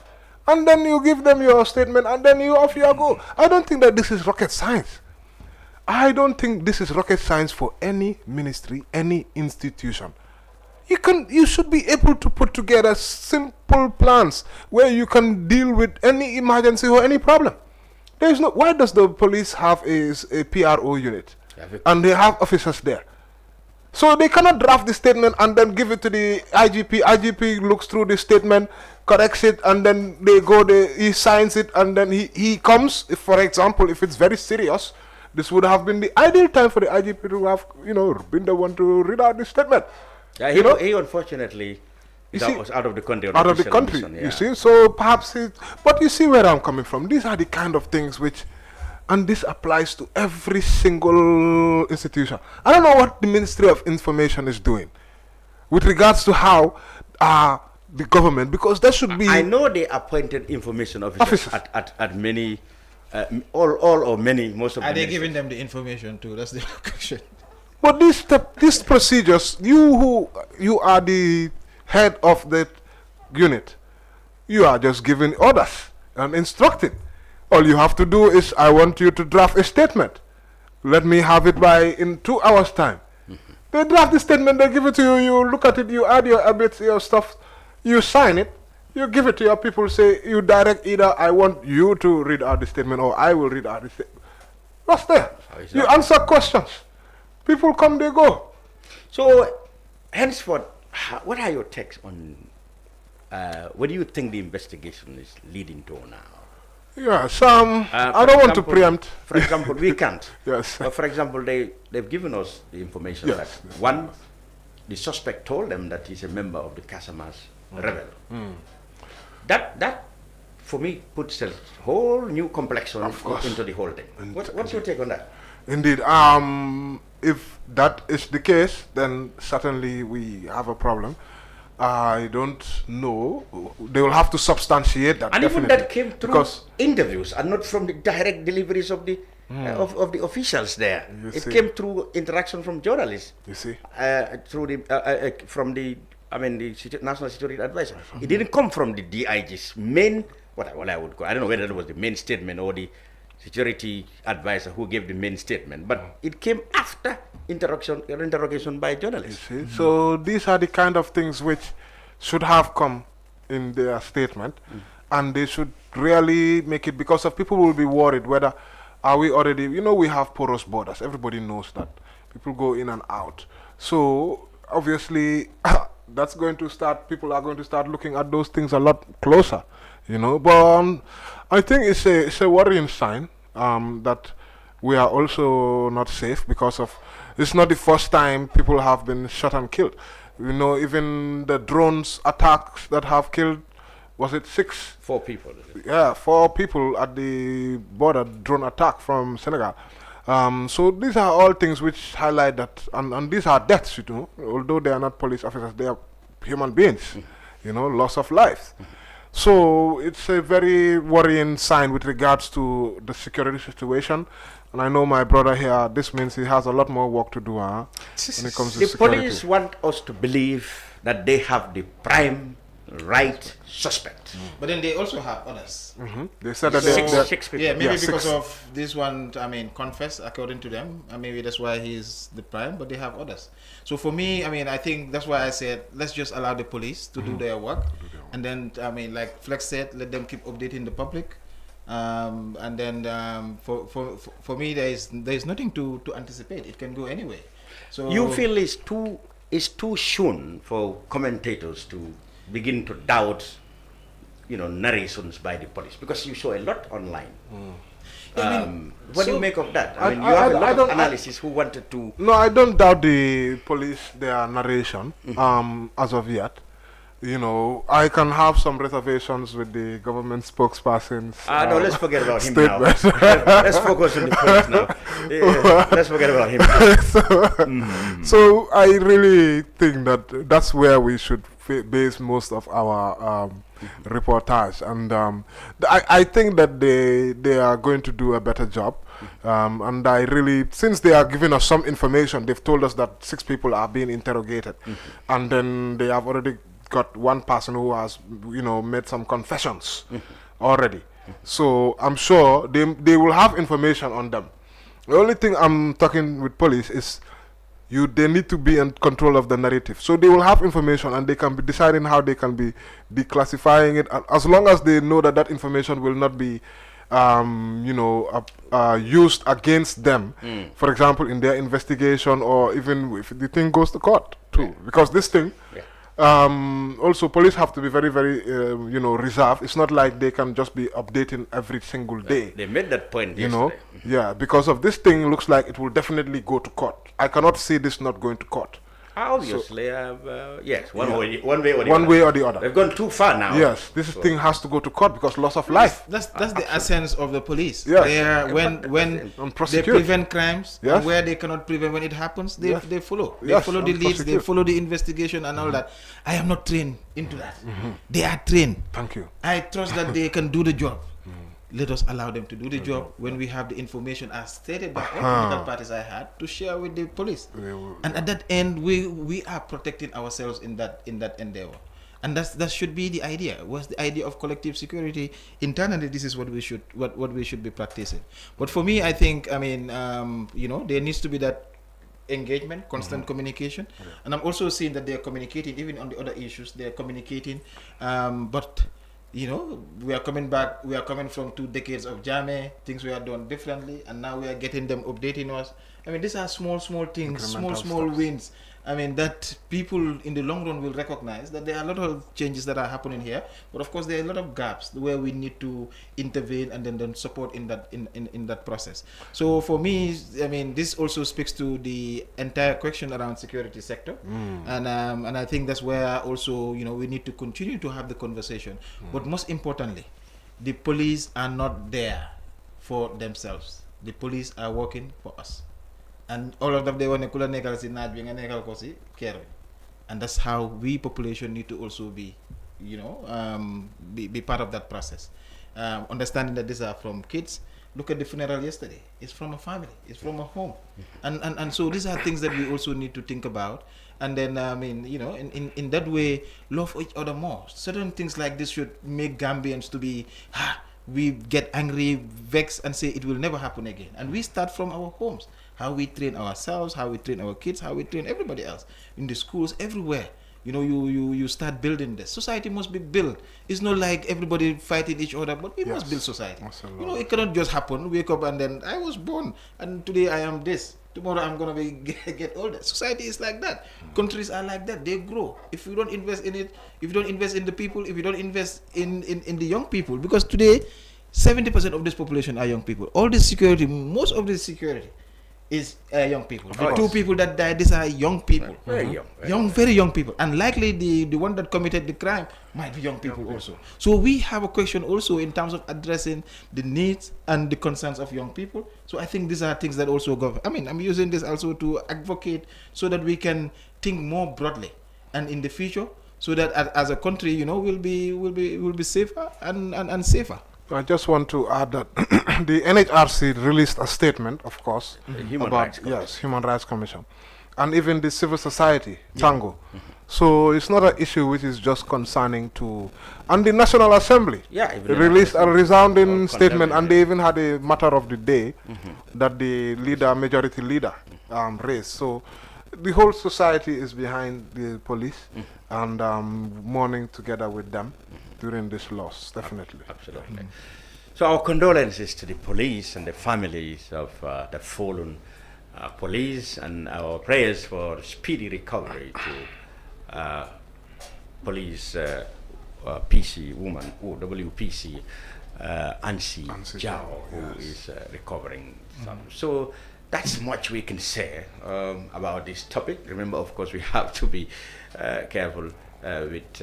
and then you give them your statement, and then off you go. I don't think that this is rocket science. I don't think this is rocket science for any ministry, any institution. You should be able to put together simple plans where you can deal with any emergency or any problem. Why does the police have a PRO unit? And they have officers there. So they cannot draft the statement and then give it to the IGP. IGP looks through the statement, corrects it, and then he signs it, and then he comes. If, for example, if it's very serious, this would have been the ideal time for the IGP to have, been the one to read out the statement. Yeah, he unfortunately was out of the country. Out of the country, you see. So perhaps, but you see where I'm coming from. These are the kind of things which. And this applies to every single institution. I don't know what the Ministry of Information is doing with regards to how the government, because there should be... I know they appointed information officers. At many, all or many, most of them. Are they giving them the information too? That's the question. But these procedures, you are the head of that unit, you are just giving orders and instructing. All you have to do is, I want you to draft a statement. Let me have it in 2 hours' time. They draft the statement, they give it to you, you look at it, you add your bits, your stuff, you sign it, you give it to your people, say, you direct either, I want you to read out the statement, or I will read out the statement. What's there? You answer questions. People come, they go. So, henceforth, what are your takes on, what do you think the investigation is leading to now? Yes, I don't want to preempt. For example, we can't. Yes. But for example, they've given us the information that one, the suspect told them that he's a member of the Casamas rebel. That for me puts a whole new complexion into the whole thing. What's your take on that? Indeed. If that is the case, then certainly we have a problem. I don't know. They will have to substantiate that. And even that came through interviews and not from the direct deliveries of the of the officials there. You It see. came through interaction from journalists. You see. Through the from the national security advisor. It didn't come from the DIG's main what I would call. I don't know whether it was the main statement or the security advisor who gave the main statement, but it came after interrogation by journalists. You see? So these are the kind of things which should have come in their statement, and they should really make it, because of people will be worried whether are we already, we have porous borders. Everybody knows that. People go in and out. So obviously that's going to start, people are going to start looking at those things a lot closer, But I think it's a worrying sign that we are also not safe, because of it's not the first time people have been shot and killed. Even the drones attacks that have killed, was it 6? 4 people. Yeah, 4 people at the border drone attack from Senegal. So these are all things which highlight that, and these are deaths, although they are not police officers, they are human beings, loss of life. So it's a very worrying sign with regards to the security situation. And I know my brother here, this means he has a lot more work to do when it comes to the security. police want us to believe that they have the prime right suspect. But then they also have others. They said that six people. Yeah, maybe Yeah, because 6. of this one, confessed according to them, and maybe that's why he's the prime, but they have others. So for me, I think that's why I said, let's just allow the police to do their work. And then, like Flex said, let them keep updating the public. And then for me, there's nothing to anticipate. It can go anyway. So You feel it's too soon for commentators to begin to doubt, narrations by the police, because you saw a lot online. What do you make of that? You have a lot of analysis who wanted to. No, I don't doubt the police, their narration, as of yet. I can have some reservations with the government spokesperson's No, let's forget about him statement. now. Let's focus on the police now. Let's forget about him. So I really think that that's where we should base most of our reportage, and I think that they are going to do a better job, and I really, since they are giving us some information, they've told us that 6 people are being interrogated, and then they have already got one person who has made some confessions already. So I'm sure they will have information on them. The only thing I'm talking with police is they need to be in control of the narrative. So they will have information, and they can be deciding how they can be declassifying it, as long as they know that that information will not be used against them, for example, in their investigation, or even if the thing goes to court too. Because this thing, also police have to be very, very, reserved. It's not like they can just be updating every single day. They made that point yesterday. Yeah, because of this thing looks like it will definitely go to court. I cannot see this not going to court. Obviously, yes, one way or the other. They've gone too far now. Yes, this thing has to go to court because loss of life. That's the essence of the police. Yes. They are, when they prevent crimes, yes, and where they cannot prevent when it happens, they follow. They yes, follow the leads, they follow the investigation and all that. I am not trained into that. They are trained. Thank you. I trust that they can do the job. Let us allow them to do the job when we have the information as stated by all political parties I had to share with the police. And at that end, we are protecting ourselves in that endeavor. And that should be the idea. What's the idea of collective security? Internally, this is what we should be practicing. But for me, I think, there needs to be that engagement, constant communication. And I'm also seeing that they're communicating, even on the other issues, they're communicating. But we are coming from 2 decades of Jame, things we are done differently, and now we are getting them updating us. These are small things, small wins. That people in the long run will recognize that there are a lot of changes that are happening here, but of course there are a lot of gaps where we need to intervene and then support in that process. So for me, this also speaks to the entire question around security sector, and I think that's where also we need to continue to have the conversation. But most importantly, the police are not there for themselves. The police are working for us. And all of them, they want to kula nekal si naaj bi nga nekal ko si Kerr. And that's how we population need to also be be part of that process. Understanding that these are from kids, Look at the funeral yesterday. It's from a family. It's from a home. And so these are things that we also need to think about. And then, I mean, you know, in that way, love each other more. Certain things like this should make Gambians to be, we get angry, vexed, and say it will never happen again. And we start from our homes. How we train ourselves, how we train our kids, how we train everybody else. In the schools, everywhere. You know, you start building this. Society must be built. It's not like everybody fighting each other, but we must build society. Absolutely. You know, it cannot just happen. Wake up and then I was born, and today I am this. Tomorrow I'm gonna get older. Society is like that. Countries are like that. They grow. If you don't invest in it, if you don't invest in the people, if you don't invest in the young people, because today 70% of this population are young people. All this security, most of this security is young people. The two people that died, these are young people. Very young. Very young people. And likely the one that committed the crime might be young people also. So we have a question also in terms of addressing the needs and the concerns of young people. So I think these are things that also go. I mean, I'm using this also to advocate so that we can think more broadly and in the future, so that as a country, you know, we'll be safer and safer. I just want to add that the NHRC released a statement, of course, Human Rights Commission, and even the civil society, Tango. So it's not an issue which is just concerning to, and the National Assembly released a resounding statement, and they even had a matter of the day that the majority leader raised. So the whole society is behind the police and mourning together with them during this loss, definitely. Absolutely. So our condolences to the police and the families of the fallen police, and our prayers for speedy recovery to police PC woman, WPC, Ansi Jao, who is recovering. So that's much we can say about this topic. Remember, of course, we have to be careful with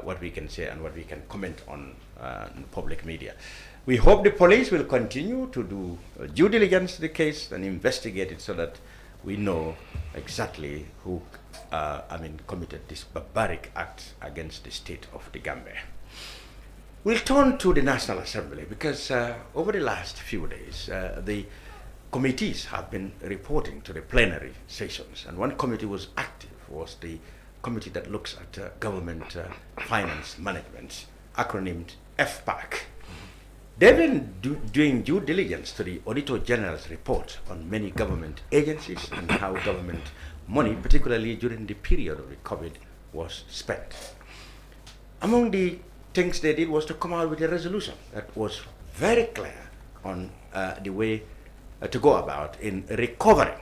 what we can say and what we can comment on public media. We hope the police will continue to do due diligence to the case and investigate it so that we know exactly who committed this barbaric act against the state of the Gambia. We'll turn to the National Assembly because over the last few days the committees have been reporting to the plenary sessions, and one committee was active, was the committee that looks at government finance management, acronymed FPAC. They've been doing due diligence to the Auditor General's report on many government agencies and how government money, particularly during the period of the COVID, was spent. Among the things they did was to come out with a resolution that was very clear on the way to go about in recovering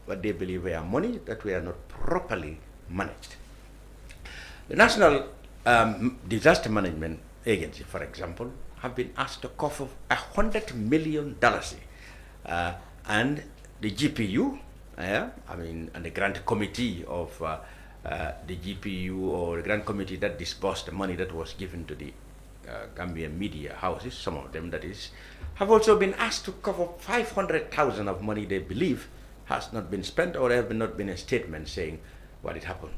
what they believe were money that were not properly managed. The National Disaster Management Agency, for example, have been asked to cover $100 million, and the GPU, and the grant committee of the GPU, or the grant committee that disbursed the money that was given to the Gambian media houses, some of them that is, have also been asked to cover $500,000 of money they believe has not been spent, or there have not been a statement saying what had happened.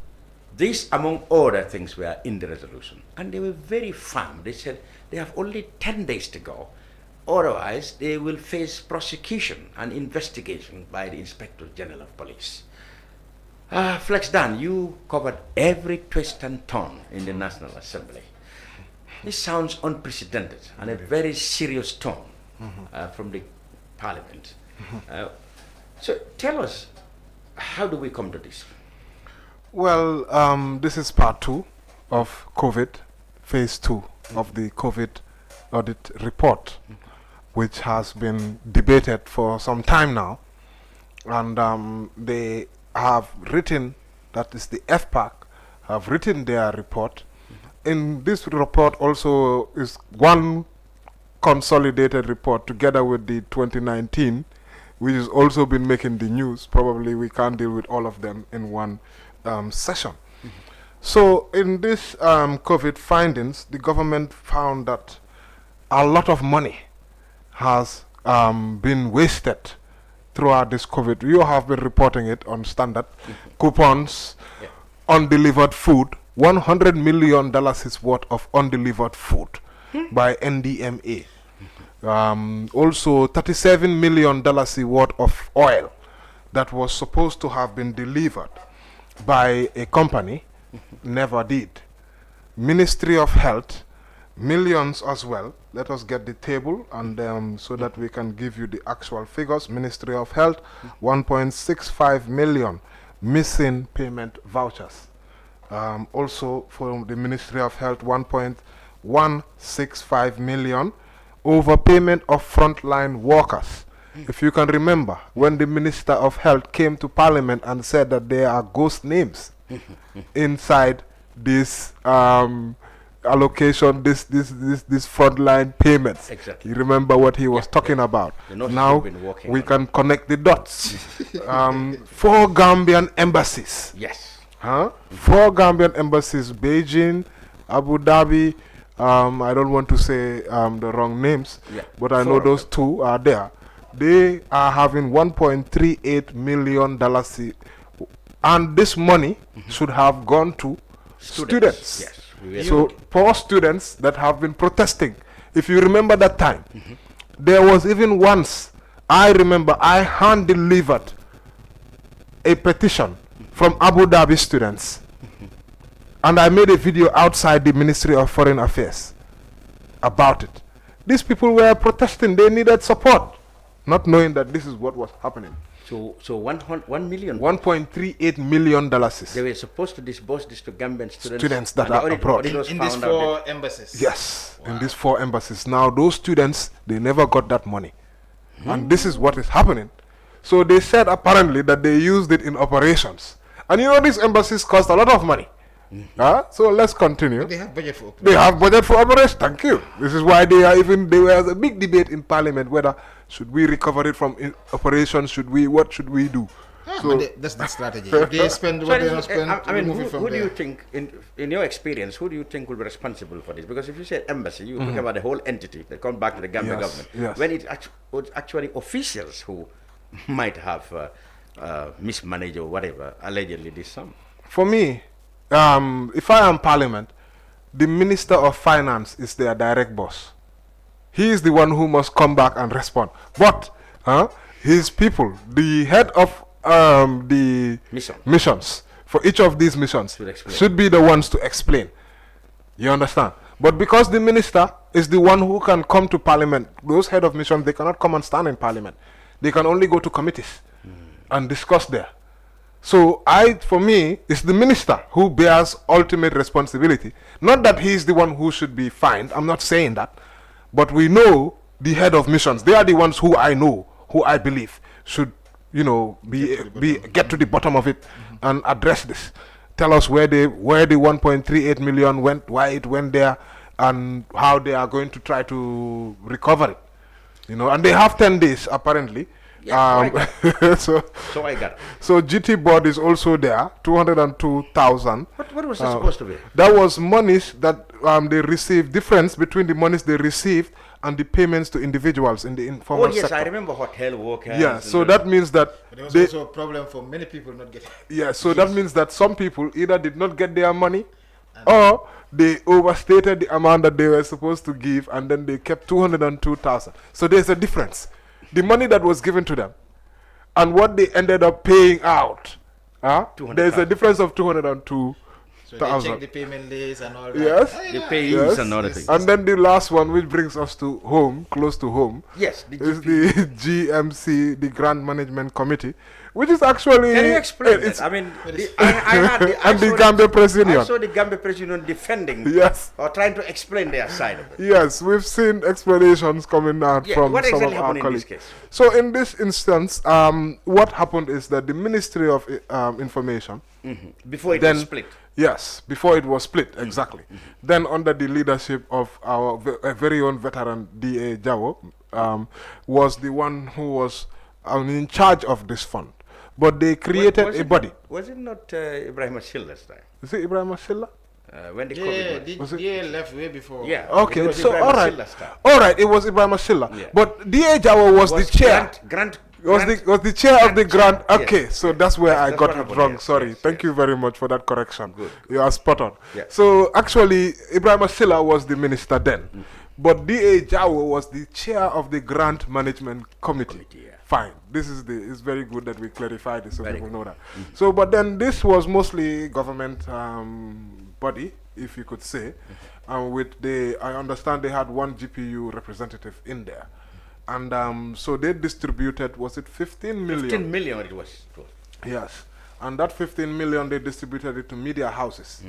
These, among other things, were in the resolution, and they were very firm. They said they have only 10 days to go, otherwise they will face prosecution and investigation by the Inspector General of Police. Flex Dan, you covered every twist and turn in the National Assembly. This sounds unprecedented and a very serious tone from the Parliament. So tell us, how do we come to this? Well, this is part 2 of COVID, phase 2 of the COVID audit report, which has been debated for some time now. And they have written, that is the FPAC, have written their report. In this report also is one consolidated report together with the 2019, which has also been making the news. Probably we can't deal with all of them in one session. So in this COVID findings, the government found that a lot of money has been wasted throughout this COVID. You have been reporting it on Standard. Coupons, undelivered food, $100 million is worth of undelivered food by NDMA. Also $37 million worth of oil that was supposed to have been delivered by a company, never did. Ministry of Health, millions as well. Let us get the table and so that we can give you the actual figures. Ministry of Health, 1.65 million missing payment vouchers. Also for the Ministry of Health, 1.165 million overpayment of frontline workers. If you can remember, when the Minister of Health came to Parliament and said that there are ghost names inside this allocation, this frontline payments. Exactly. You remember what he was talking about. Now we can connect the dots. 4 Gambian embassies. Yes. 4 Gambian embassies: Beijing, Abu Dhabi. I don't want to say the wrong names, but I know those 2 are there. They are having $1.38 million, and this money should have gone to students. Yes. So poor students that have been protesting. If you remember that time, there was even once, I remember I hand-delivered a petition from Abu Dhabi students, and I made a video outside the Ministry of Foreign Affairs about it. These people were protesting. They needed support, not knowing that this is what was happening. So 1 million? $1.38 million. They were supposed to disburse this to Gambian students that are abroad. In these 4 embassies? Yes, in these 4 embassies. Now those students, they never got that money. And this is what is happening. So they said apparently that they used it in operations. And you know these embassies cost a lot of money. So let's continue. But they have budget for operations. They have budget for operations. Thank you. This is why there was a big debate in Parliament whether should we recover it from operations, what should we do? So that's the strategy. If they spend what they don't spend, I mean, who do you think, in your experience, who do you think will be responsible for this? Because if you say embassy, you talk about the whole entity that comes back to the Gambia government. Yes. When it was actually officials who might have mismanaged or whatever, allegedly this sum. For me, if I am Parliament, the Minister of Finance is their direct boss. He is the one who must come back and respond. But his people, the head of the missions, for each of these missions, should be the ones to explain. You understand? But because the minister is the one who can come to Parliament, those head of missions, they cannot come and stand in Parliament. They can only go to committees and discuss there. So for me, it's the minister who bears ultimate responsibility. Not that he is the one who should be fined. I'm not saying that. But we know the head of missions. They are the ones who I know, who I believe should, get to the bottom of it and address this. Tell us where the 1.38 million went, why it went there, and how they are going to try to recover it. And they have 10 days apparently. Yeah, so I got it. So GT board is also there, 202,000. What was that supposed to be? That was monies that they received, difference between the monies they received and the payments to individuals in the informal sector. Oh yes, I remember hotel workers. Yeah, so that means that there was also a problem for many people not getting. Yeah, so that means that some people either did not get their money or they overstated the amount that they were supposed to give, and then they kept 202,000. So there's a difference. The money that was given to them and what they ended up paying out, there's a difference of 202,000. So they check the payment list and all that. Yes. The payments and other things. And then the last one, which brings us to home, close to home, yes, is the GMC, the Grant Management Committee, which is actually... Can you explain that? I mean, I the Gambia Press Union. I saw the Gambia Press Union defending or trying to explain their side of it. Yes, we've seen explanations coming out from what some exactly of our happened colleagues. in this case? So in this instance, what happened is that the Ministry of Information... Before it was split. Yes, before it was split, exactly. Then under the leadership of our very own veteran D.A. Jawo, was the one who was in charge of this fund. But they created a body. Was it not Ibrahim Ashilla's time? Is it Ibrahim Ashilla? When the COVID was. DA left way before. Yeah. Okay, so all right, it was Ibrahim Ashilla. Yeah. But D.A. Jawo was the chair. Was the chair of the grant? Okay, yes. So that's where I got it wrong. Sorry. Thank you very much for that correction. Good. You are spot on. Yes. So actually, Ibrahim Asila was the minister then. But D.A. Jawo was the chair of the Grant Management Committee. Fine. This is it's very good that we clarify this so people know that. So, but then this was mostly government body, if you could say. With I understand they had one GPU representative in there. And so they distributed, was it 15 million? 15 million it was. Yes. And that 15 million, they distributed it to media houses.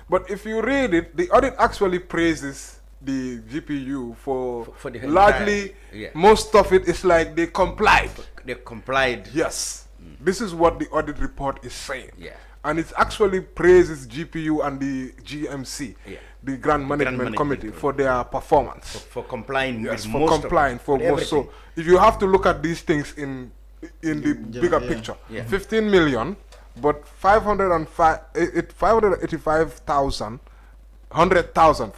But if you read it, the audit actually praises the GPU for the largely, most of it is like they complied. They complied. Yes. This is what the audit report is saying. And it actually praises GPU and the GMC, the Grant Management Committee, for their performance. For complying with for most complying, for most. So if you have to look at these things in the bigger picture, 15 million, but 585,000, 100,000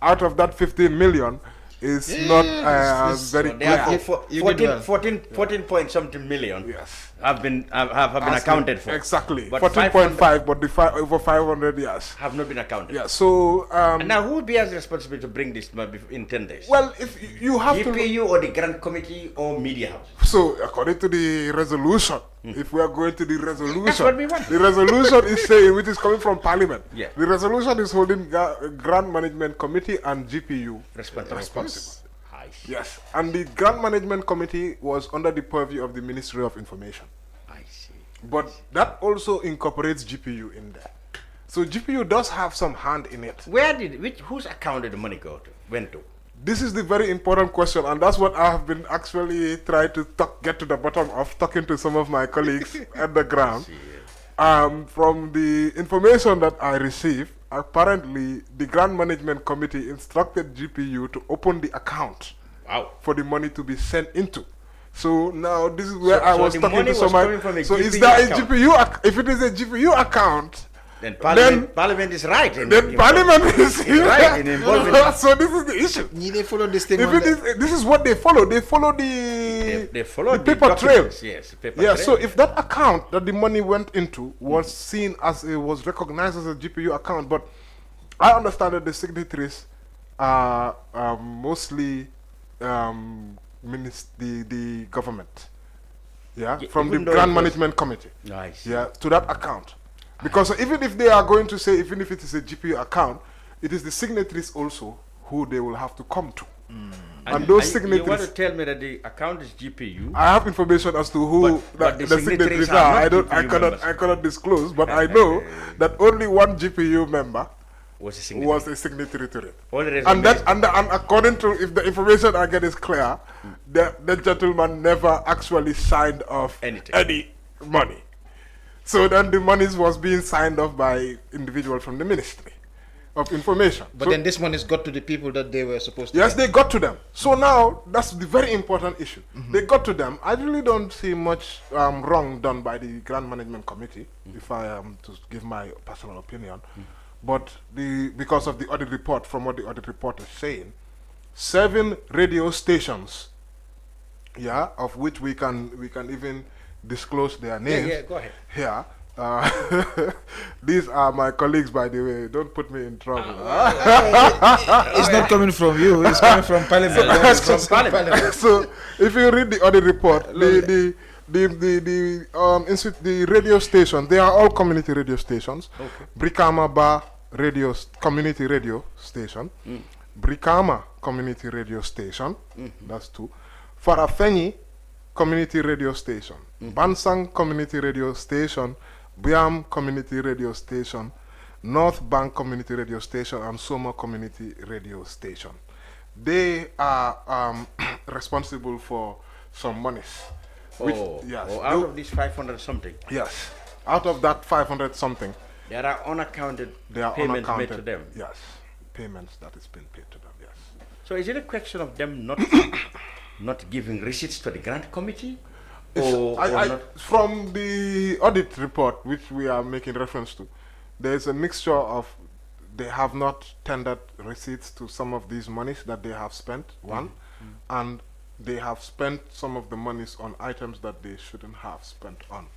out of that 15 million is not very clear. 14 point something million have been accounted for. Exactly. But 14.5, but the over 500 have not been accounted. Yeah. So and now who bears the responsibility to bring this in 10 days? Well, if you have GPU or the Grant Committee or Media House. So according to the resolution, if we are going to the resolution, that's what we want. The resolution is saying, which is coming from Parliament. Yeah. The resolution is holding Grant Management Committee and GPU responsible. Yes, and the Grant Management Committee was under the purview of the Ministry of Information. I see. But that also incorporates GPU in there. So GPU does have some hand in it. Whose account did the money went to? This is the very important question, and that's what I have been actually trying to get to the bottom of, talking to some of my colleagues at the ground. From the information that I received, apparently the Grant Management Committee instructed GPU to open the account for the money to be sent into. So now this is where I was talking to somebody. So is that a GPU? If it is a GPU account, then Parliament is right. Then Parliament is right in involving. So this is the issue. They follow this thing. This is what they follow. They follow the paper trail. Yes, So if that account that the money went into was seen as it was recognized as a GPU account, but I understand that the signatories are mostly the government. From the Grant Management Committee. To that account. Because even if they are going to say, even if it is a GPU account, it is the signatories also who they will have to come to. And those signatories... You want to tell me that the account is GPU? I have information as to who the signatories are. I cannot disclose, but I know that only one GPU member was a signatory to it. And according to, if the information I get is clear, the gentleman never actually signed off any money. So then the monies was being signed off by individuals from the Ministry of Information. But then this money's got to the people that they were supposed to. Yes, they got to them. So now that's the very important issue. They got to them. I really don't see much wrong done by the Grant Management Committee, if I am to give my personal opinion. But because of the audit report, from what the audit report is saying, 7 radio stations, of which we can even disclose their names. Go ahead. Here. These are my colleagues, by the way. Don't put me in trouble. It's not coming from you. It's coming from Parliament. So, if you read the audit report, the radio stations, they are all community radio stations. Brikama Bar community radio station. Brikama community radio station. That's 2. Farafenni community radio station. Bansang community radio station. Biam community radio station. North Bank community radio station, and Soma community radio station. They are responsible for some monies. Out of these 500 something. Yes, out of that 500 something. There are unaccounted payments made to them. Yes, payments that is being paid to them. Yes. So is it a question of them not giving receipts to the Grant Committee? From the audit report, which we are making reference to, there is a mixture of they have not tendered receipts to some of these monies that they have spent, and they have spent some of the monies on items that they shouldn't have spent on.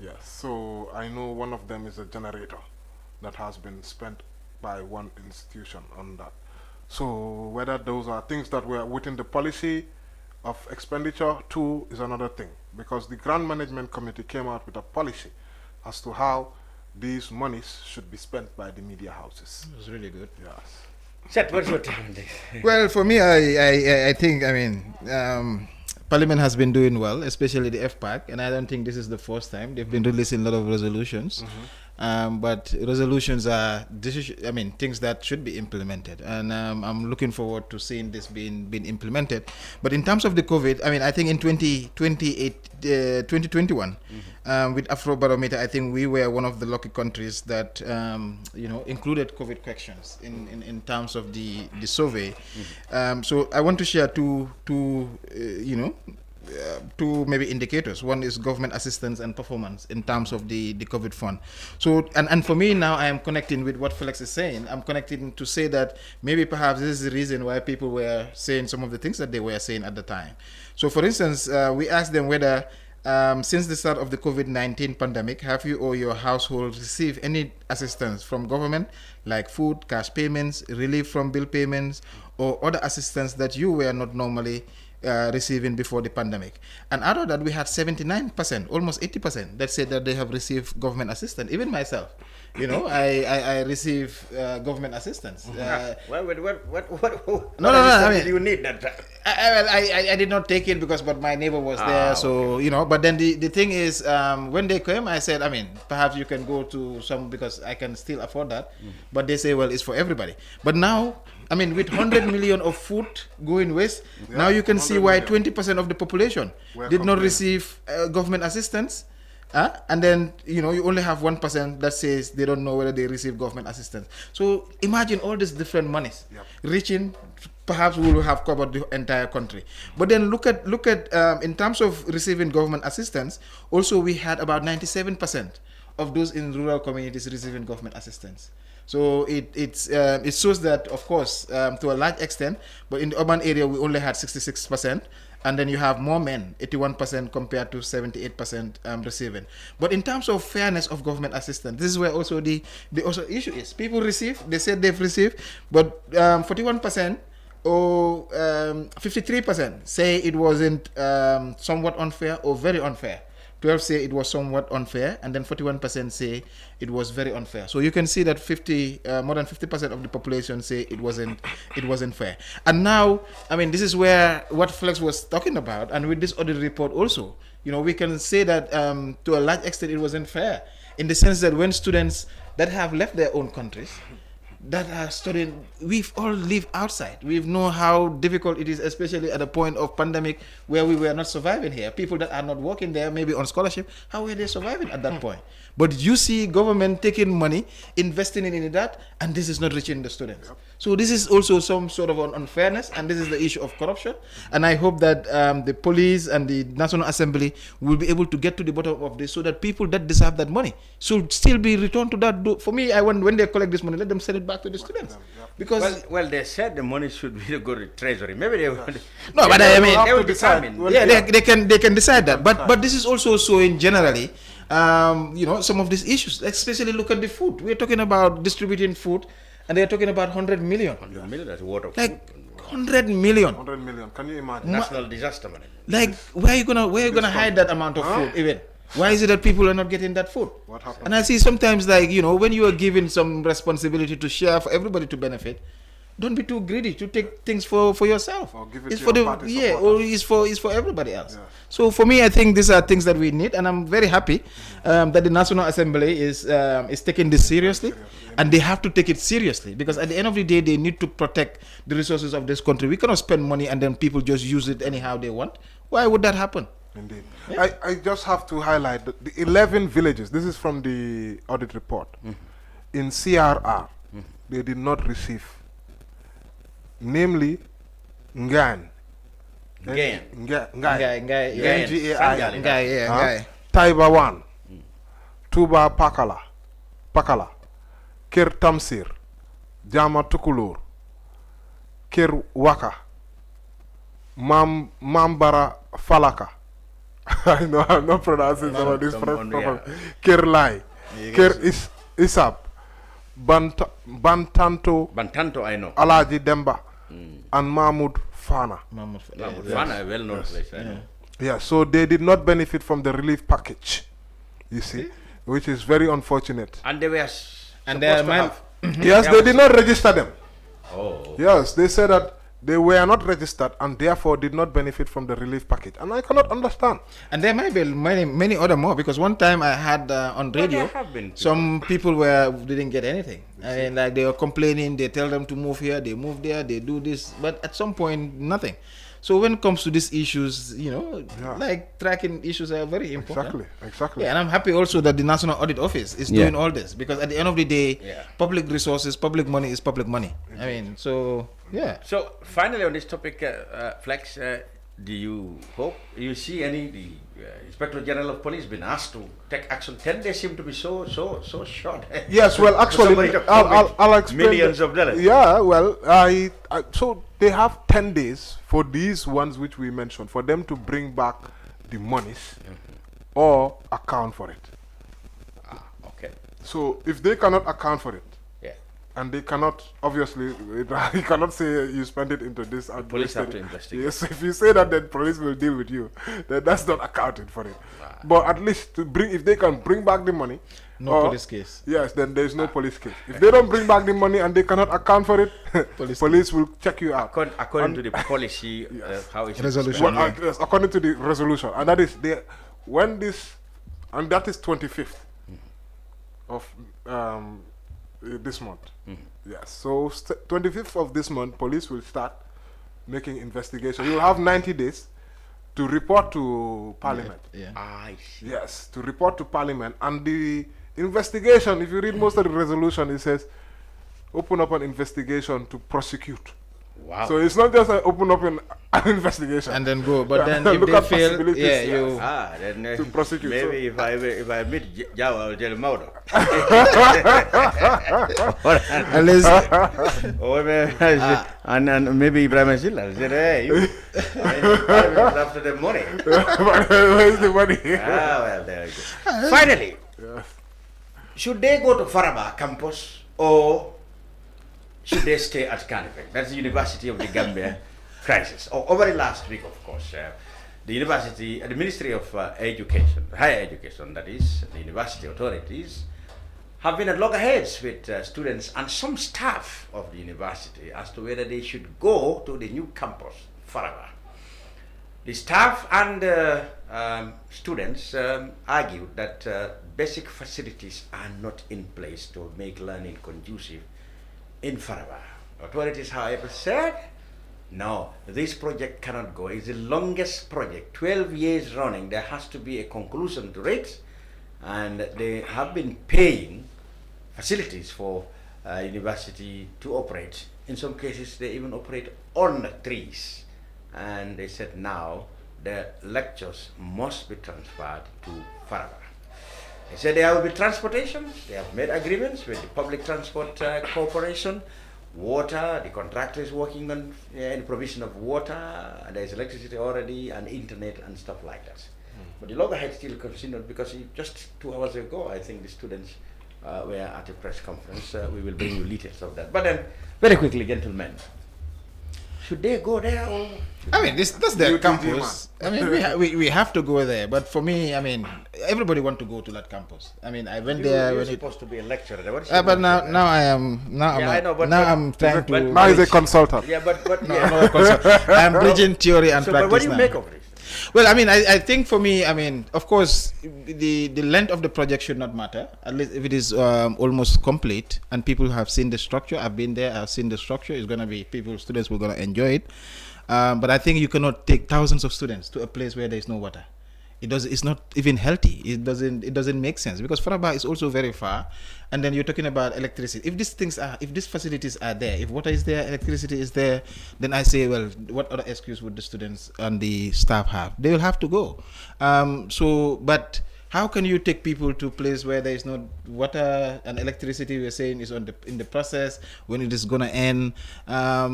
Yes, so I know one of them is a generator that has been spent by one institution on that. So whether those are things that were within the policy of expenditure too is another thing, because the Grant Management Committee came out with a policy as to how these monies should be spent by the media houses. It was really good. Yes. Seth, what's your take on this? Well, for me, I think, Parliament has been doing well, especially the FPAC, and I don't think this is the first time. They've been releasing a lot of resolutions. But resolutions are things that should be implemented, and I'm looking forward to seeing this being implemented. But in terms of the COVID, I think in 2021, with Afrobarometer, I think we were one of the lucky countries that included COVID questions in terms of the survey. So I want to share two maybe indicators. One is government assistance and performance in terms of the COVID fund. So, and for me now, I am connecting with what Felix is saying. I'm connecting to say that maybe perhaps this is the reason why people were saying some of the things that they were saying at the time. So for instance, we asked them whether since the start of the COVID-19 pandemic, have you or your household received any assistance from government, like food, cash payments, relief from bill payments, or other assistance that you were not normally receiving before the pandemic? And out of that, we had 79%, almost 80%, that said that they have received government assistance. Even myself, I receive government assistance. What No. You need that. I did not take it but my neighbor was there, so okay. But then the thing is, when they came, I said, perhaps you can go to some, because I can still afford that. But they say, well, it's for everybody. But now, with 100 million of food going waste, now you can see why 20% of the population did not receive government assistance. And then, you only have 1% that says they don't know whether they receive government assistance. So imagine all these different monies reaching, perhaps we will have covered the entire country. But then look at in terms of receiving government assistance, also we had about 97% of those in rural communities receiving government assistance. So it shows that, of course, to a large extent, but in the urban area we only had 66%. And then you have more men, 81% compared to 78% receiving. But in terms of fairness of government assistance, this is where also the issue is. People receive, they said they've received, but 41% or 53% say it wasn't somewhat unfair or very unfair. 12 say it was somewhat unfair, and then 41% say it was very unfair. So you can see that more than 50% of the population say it wasn't fair. And now, this is where what Flex was talking about, and with this audit report also, we can say that to a large extent it wasn't fair, in the sense that when students that have left their own countries, that are studying, we've all lived outside. We know how difficult it is, especially at a point of pandemic where we were not surviving here. People that are not working there, maybe on scholarship, how were they surviving at that point? But you see government taking money, investing in that, and this is not reaching the students. So this is also some sort of an unfairness, and this is the issue of corruption. And I hope that the police and the National Assembly will be able to get to the bottom of this, so that people that deserve that money should still be returned to that. For me, when they collect this money, let them send it back to the students. Because they said the money should be go to treasury. Maybe they will. No, but they will determine. They can decide that. But this is also showing generally, some of these issues. Especially look at the food. We're talking about distributing food, and they're talking about 100 million. 100 million. That's a lot of like food. 100 million. 100 million. Can you imagine? National disaster money. Like, where are you gonna hide that amount of food even? Why is it that people are not getting that food? What happened? And I see sometimes, when you are given some responsibility to share for everybody to benefit, don't be too greedy to take things for yourself. Or give it it's to for your the party or it's for everybody else. Yeah. So for me, I think these are things that we need, and I'm very happy that the National Assembly is taking this seriously, and they have to take it seriously, because at the end of the day, they need to protect the resources of this country. We cannot spend money and then people just use it anyhow they want. Why would that happen? Indeed. Yeah. I just have to highlight the 11 villages. This is from the audit report. In CRR, they did not receive, namely Ngan, Taiba 1, Tuba Pakala, Kerr Tamsir, Jama Tukulur, Kerr Waka, Mambara Falaka. I know I'm not pronouncing some of this properly. Kerr Lai, Kerr Isab, Bantanto, I know. Alaji Demba, and Mahmoud Fana. Mahmoud Fana, a well-known place, I know. Yeah, so they did not benefit from the relief package, you see, which is very unfortunate. And they were yes, they did not register them. Oh. Yes, they said that they were not registered and therefore did not benefit from the relief package. And I cannot understand. And there might be many other more, because one time I had on radio, some people didn't get anything. I mean, like they were complaining, they tell them to move here, they move there, they do this, but at some point, nothing. So when it comes to these issues, like tracking issues are very important. Exactly. Yeah, and I'm happy also that the National Audit Office is doing all this, because at the end of the day, public resources, public money is public money. I mean, so yeah. So finally on this topic, Flex, do you hope you see the Inspector General of Police been asked to take action? 10 days seem to be so short. Yes, well, actually, I'll explain. Millions of dollars. Yeah, well, so they have 10 days for these ones which we mentioned, for them to bring back the monies or account for it. Okay. So if they cannot account for it, and they cannot, obviously, you cannot say you spend it into this. The police have to investigate. Yes, if you say that, then police will deal with you. Then that's not accounted for it. But at least if they can bring back the money. No police case. Yes, then there is no police case. If they don't bring back the money and they cannot account for it, police will check you out. According to the policy, how is resolution? Yes, according to the resolution, and that is that is 25th of this month. Yes, so 25th of this month, police will start making investigation. You will have 90 days to report to Parliament. I see. Yes, to report to Parliament. And the investigation, if you read most of the resolution, it says open up an investigation to prosecute. Wow. So it's not just open up an investigation and then go, but then if they fail, then to prosecute. Maybe if I meet Jawa, I'll tell him out. And maybe Ibrahim Silla said, hey, you after the money. Where's the money? Well, there you go. Finally, should they go to Faraba campus or should they stay at Kanifing? That's the University of the Gambia crisis. Over the last week, of course, the university, the Ministry of Education, Higher Education, that is, the university authorities, have been at loggerheads with students and some staff of the university as to whether they should go to the new campus, Faraba. The staff and students argue that basic facilities are not in place to make learning conducive in Faraba. Authorities, however, said, no, this project cannot go. It's the longest project, 12 years running. There has to be a conclusion to it. And they have been paying facilities for university to operate. In some cases, they even operate on trees. And they said now the lectures must be transferred to Faraba. They said there will be transportation. They have made agreements with the Public Transport Corporation. Water, the contractor is working on the provision of water. There's electricity already and internet and stuff like that. But the loggerhead still continued because just 2 hours ago, I think the students were at a press conference. We will bring you details of that. But then, very quickly, gentlemen, should they go there or? I mean, that's their campus. I mean, we have to go there. But for me, I mean, everybody want to go to that campus. I mean, I went there. You're supposed to be a lecturer. But now I am. I'm trying to. Now he's a consultant. Yeah, but no, I'm not a consultant. I'm bridging theory and practice. But what do you now. make of this? Well, I mean, I think for me, I mean, of course, the length of the project should not matter, at least if it is almost complete and people have seen the structure. I've been there, I've seen the structure. It's going to be, students will going to enjoy it. But I think you cannot take thousands of students to a place where there is no water. It's not even healthy. It doesn't make sense because Faraba is also very far. And then you're talking about electricity. If these facilities are there, if water is there, electricity is there, then I say, well, what other excuse would the students and the staff have? They will have to go. But how can you take people to a place where there is no water and electricity? We're saying is in the process when it is gonna end. I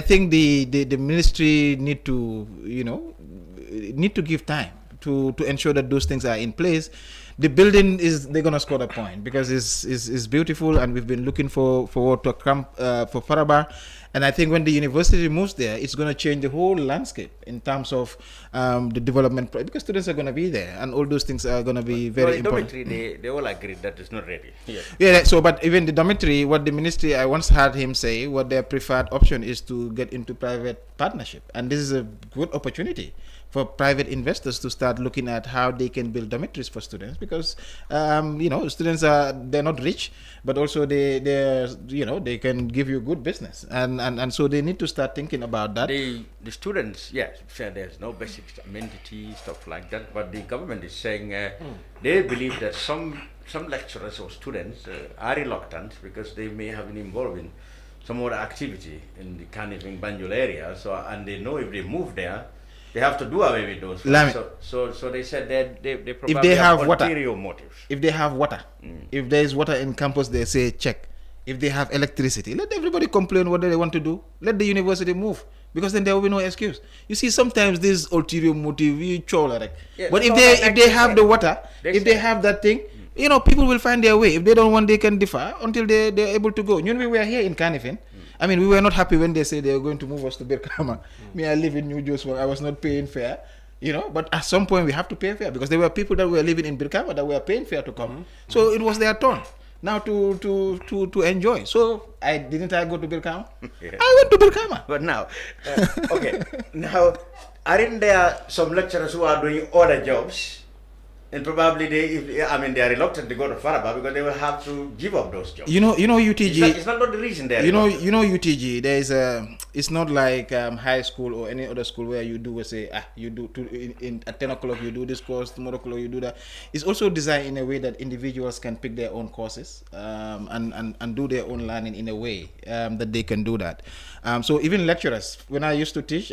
think the ministry need to give time to ensure that those things are in place. the building they're gonna score a point because it's beautiful, and we've been looking forward to come for Faraba. And I think when the university moves there, it's going to change the whole landscape in terms of the development, because students are going to be there, and all those things are going to be very important. Dormitory, they all agree that it's not ready. Yeah. So, but even the dormitory, what the ministry, I once heard him say, what their preferred option is to get into private partnership, and this is a good opportunity for private investors to start looking at how they can build dormitories for students, because students they're not rich, but also they can give you good business, and so they need to start thinking about that. The students, there's no basic amenities, stuff like that, but the government is saying they believe that some lecturers or students are reluctant because they may have been involved in some other activity in the Kanifing Banjul area, and they know if they move there, they have to do away with those. So they said that they probably if they have ulterior motives. If they have water, if there is water in campus, they say check. If they have electricity, let everybody complain what they want to do. Let the university move, because then there will be no excuse. You see, sometimes this ulterior motive, but if they have the water, if they have that thing, people will find their way. If they don't want, they can defer until they're able to go. We were here in Kanifing. I mean, we were not happy when they said they were going to move us to Birkama. Me, I live in New Jersey. I was not paying fare, but at some point we have to pay fare, because there were people that were living in Birkama that were paying fare to come. So it was their turn now to enjoy. So I go to Birkama? I went to Birkama. But now, now, aren't there some lecturers who are doing other jobs? And probably they are reluctant to go to Faraba because they will have to give up those jobs. UTG. It's not the reason they're UTG. There is it's not like high school or any other school where you do at 10 o'clock you do this course, tomorrow o'clock you do that. It's also designed in a way that individuals can pick their own courses and do their own learning in a way that they can do that. So even lecturers, when I used to teach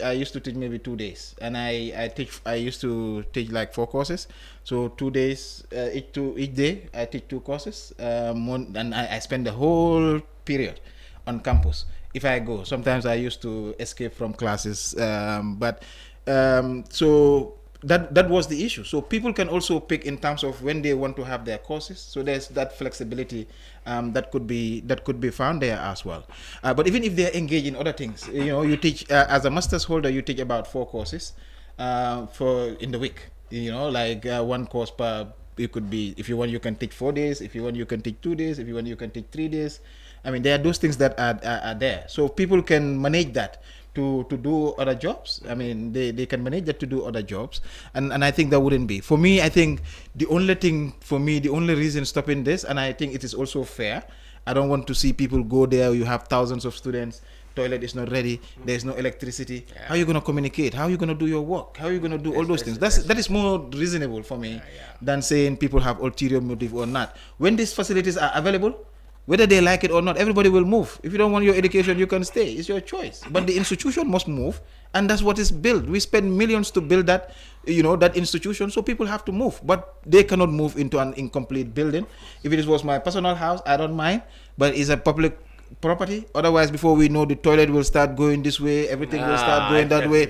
maybe 2 days, and I used to teach like 4 courses. So 2 days, each day I teach 2 courses, and I spend the whole period on campus. If I go, sometimes I used to escape from classes, so that was the issue. So people can also pick in terms of when they want to have their courses. So there's that flexibility that could be found there as well. But even if they're engaged in other things, you teach as a master's holder, you teach about 4 courses in the week. Like 1 course per, it could be, if you want you can teach 4 days, if you want you can teach 2 days, if you want you can teach 3 days. I mean, there are those things that are there. So people can manage that to do other jobs. I mean, they can manage that to do other jobs. And I think that wouldn't be. For me, I think the only reason stopping this, and I think it is also fair, I don't want to see people go there, you have thousands of students, toilet is not ready, there's no electricity. How are you going to communicate? How are you going to do your work? How are you going to do all those things? That is more reasonable for me than saying people have ulterior motive or not. When these facilities are available, whether they like it or not, everybody will move. If you don't want your education, you can stay. It's your choice. But the institution must move, and that's what is built. We spend millions to build that, that institution, so people have to move. But they cannot move into an incomplete building. If it was my personal house, I don't mind, but it's a public property. Otherwise, before we know, the toilet will start going this way, everything will start going that way.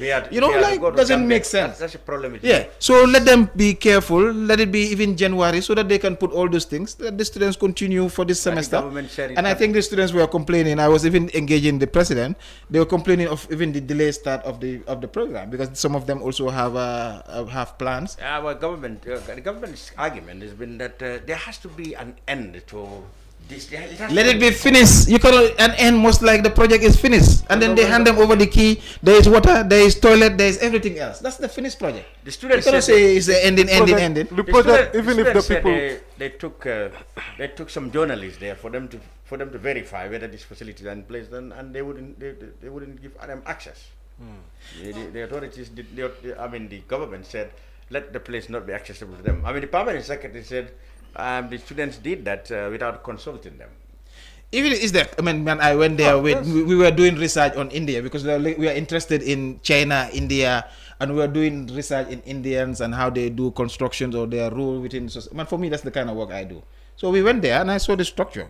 Doesn't make sense. That's a problem. So let them be careful. Let it be even January, so that they can put all those things that the students continue for this semester. And I think the students were complaining. I was even engaging the president. They were complaining of even the delayed start of the program, because some of them also have plans. The government's argument has been that there has to be an end to this. Let it be finished. You cannot an end most like the project is finished, and then they hand them over the key. There is water, there is toilet, there is everything else. That's the finished project. The students say it's the ending. The project, even if the people they took some journalists there for them to verify whether this facility is in place, and they wouldn't give them access. The authorities the government said let the place not be accessible to them. I mean, the permanent secretary said the students did that without consulting them. Even is that, when I went there, we were doing research on India, because we are interested in China, India, and we are doing research in Indians and how they do constructions or their role within society. For me, that's the kind of work I do. So we went there and I saw the structure.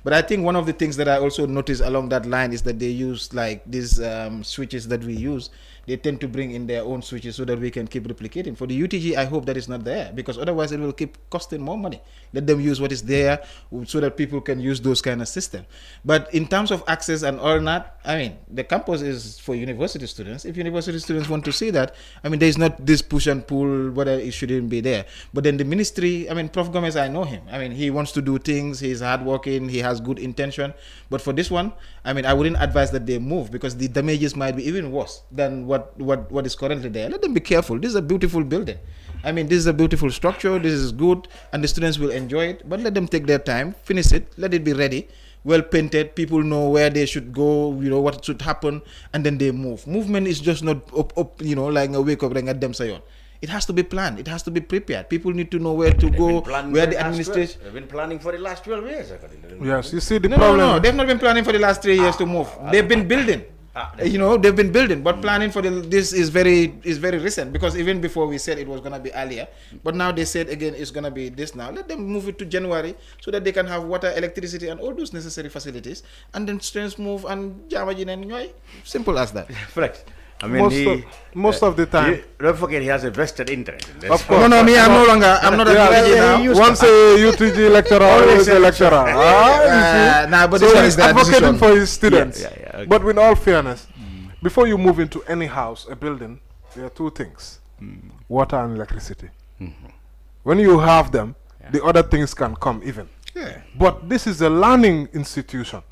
But I think one of the things that I also noticed along that line is that they use like these switches that we use. they tend to bring in their own switches so that we can keep replicating. For the UTG, I hope that is not there, because otherwise it will keep costing more money. Let them use what is there so that people can use those kind of systems. But in terms of access and all that, I mean, the campus is for university students. If university students want to see that, I mean, there is not this push and pull, whether it shouldn't be there. But then the ministry, I mean, Prof. Gomez, I know him. I mean, he wants to do things, he's hardworking, he has good intention. But for this one, I mean, I wouldn't advise that they move, because the damages might be even worse than what is currently there. Let them be careful. This is a beautiful building. I mean, this is a beautiful structure, this is good, and the students will enjoy it. But let them take their time, finish it, let it be ready, well painted, people know where they should go, you know, what should happen, and then they move. Movement is just not up you know, like a wake up and at them sayon. It has to be planned. It has to be prepared. People need to know where to go, where the administration. They've been planning for the last 12 years. Yes, you see the problem. problem. No, they've not been planning for the last 3 years to move. They've been building. You know, they've been building, but planning for this is very recent, because even before we said it was going to be earlier, but now they said again it's going to be this now. Let them move it to January so that they can have water, electricity, and all those necessary facilities, and then students move and simple as that. Correct. I mean, most of the time. Don't forget, he has a vested interest in this. Of course. No, me, I'm no longer. I'm not a UTG now. Once a UTG lecturer, always a lecturer. But so this one he's is the advocating for his students. Okay. But with all fairness, before you move into any house, a building, there are two things: water and electricity. When you have them, the other things can come even. But this is a learning institution.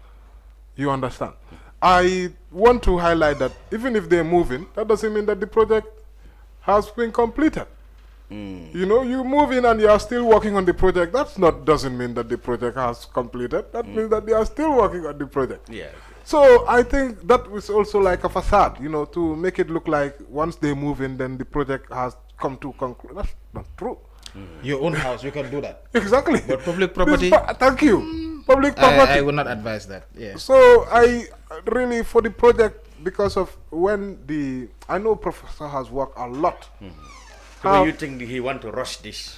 You understand? I want to highlight that even if they're moving, that doesn't mean that the project has been completed. You know, you move in and you are still working on the project. Doesn't mean that the project has completed. That means that they are still working on the project. Yeah. So I think that was also like a facade, you know, to make it look like once they move in, then the project has come to conclude. That's not true. Your own house, you can do that. Exactly. But public property. Thank you. Public property. I would not advise that. Yeah. So I really, for the project, because of I know Professor has worked a lot. So you think he want to rush this?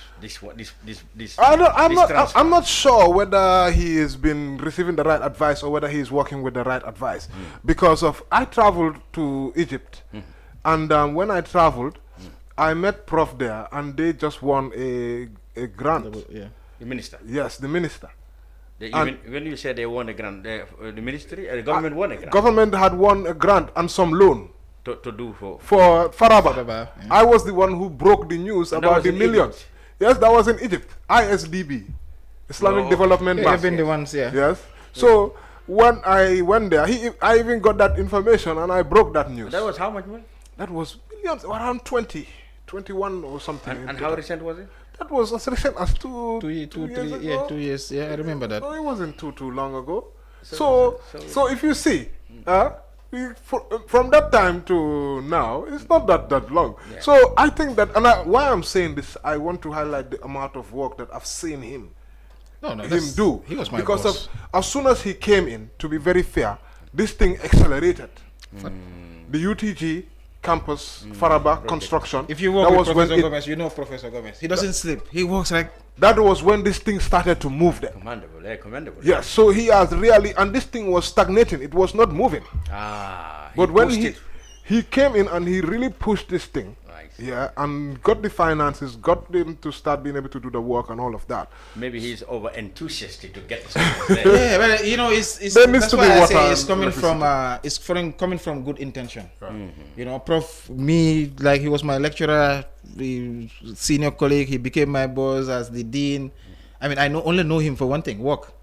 I'm not sure whether he has been receiving the right advice or whether he is working with the right advice. Because I traveled to Egypt, and when I traveled, I met Prof there, and they just won a grant. The minister. Yes, the minister. When you said they won a grant, the ministry, the government won a grant. Government had won a grant and some loan. To do for Faraba. I was the one who broke the news about the millions. Egypt. Yes, that was in Egypt. ISDB, Islamic Development Bank. Been the ones, yeah. Yes. So when I went there, I even got that information and I broke that news. That was how much money? That was millions, around 21 or something. And how recent was it? That was as recent as 2 years ago. Yeah, 2 years. Yeah, I remember that. No, it wasn't too long ago. So if you see, from that time to now, it's not that long. Yeah. So I think that, and why I'm saying this, I want to highlight the amount of work that I've seen him do. He was my because boss. As soon as he came in, to be very fair, this thing accelerated. The UTG campus Faraba construction. If you work with Professor Gomez, you know Professor Gomez. He doesn't sleep. He works like. That was when this thing started to move there. Commendable. Yes, so he has really, and this thing was stagnating. It was not moving. But when he came in and he really pushed this thing, and got the finances, got them to start being able to do the work and all of that. Maybe he's over enthusiastic to get this. Yeah, well, you know, that's why I say it's coming from good intention. You know, Prof, me, like, he was my lecturer, the senior colleague. He became my boss as the dean. I mean, I only know him for one thing: work.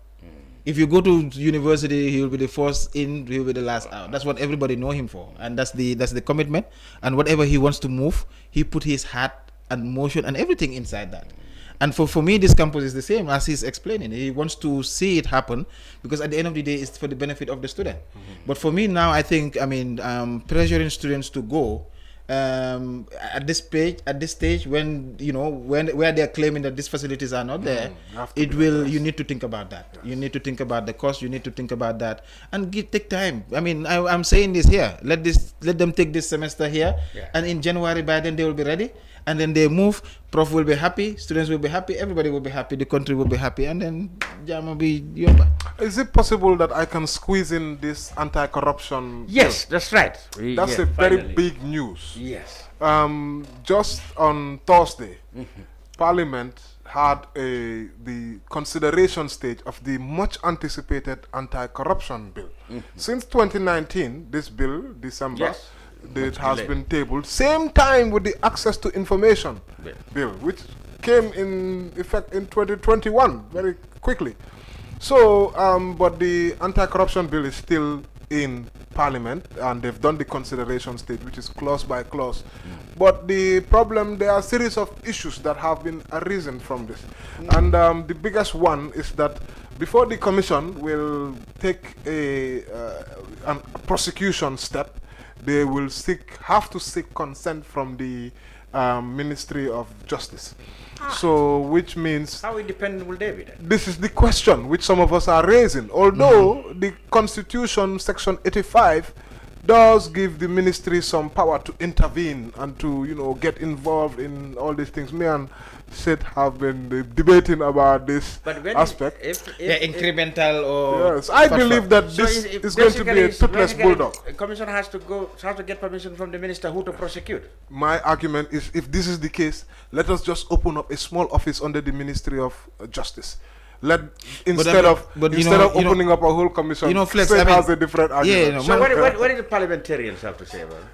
If you go to university, he will be the first in, he will be the last out. That's what everybody know him for, and that's the commitment. And whatever he wants to move, he put his heart and motion and everything inside that. And for me, this campus is the same as he's explaining. He wants to see it happen, because at the end of the day, it's for the benefit of the student. But for me now, I think, pressuring students to go at this stage when where they're claiming that these facilities are not there, you need to think about that. Yes. You need to think about the cost, you need to think about that, and take time. I mean, I'm saying this here, let them take this semester here, and in January, by then they will be ready, and then they move. Prof will be happy, students will be happy, everybody will be happy, the country will be happy, and then Jam will be Is it possible that I can squeeze in this anti-corruption? Yes, that's right. That's a very big news. Yes. Just on Thursday, Parliament had the consideration stage of the much anticipated anti-corruption bill. Since 2019, this bill, December, it has been tabled. Same time with the access to information bill, which came in effect in 2021 very quickly. So, but the anti-corruption bill is still in Parliament, and they've done the consideration stage, which is clause by clause. But the problem, there are a series of issues that have been arisen from this. And the biggest one is that before the Commission will take a prosecution step, they will have to seek consent from the Ministry of Justice. So, which means... How independent will they be then? This is the question which some of us are raising. Although the Constitution, Section 85, does give the ministry some power to intervene and to, you know, get involved in all these things. Me and Sait have been debating about this aspect. Incremental or... Yes, I believe that this is going to be a toothless bulldog. The Commission has to get permission from the minister who to prosecute. My argument is, if this is the case, let us just open up a small office under the Ministry of Justice. Instead of opening up a whole commission, Flex, Sait has a different argument. So what did the parliamentarians have to say about it?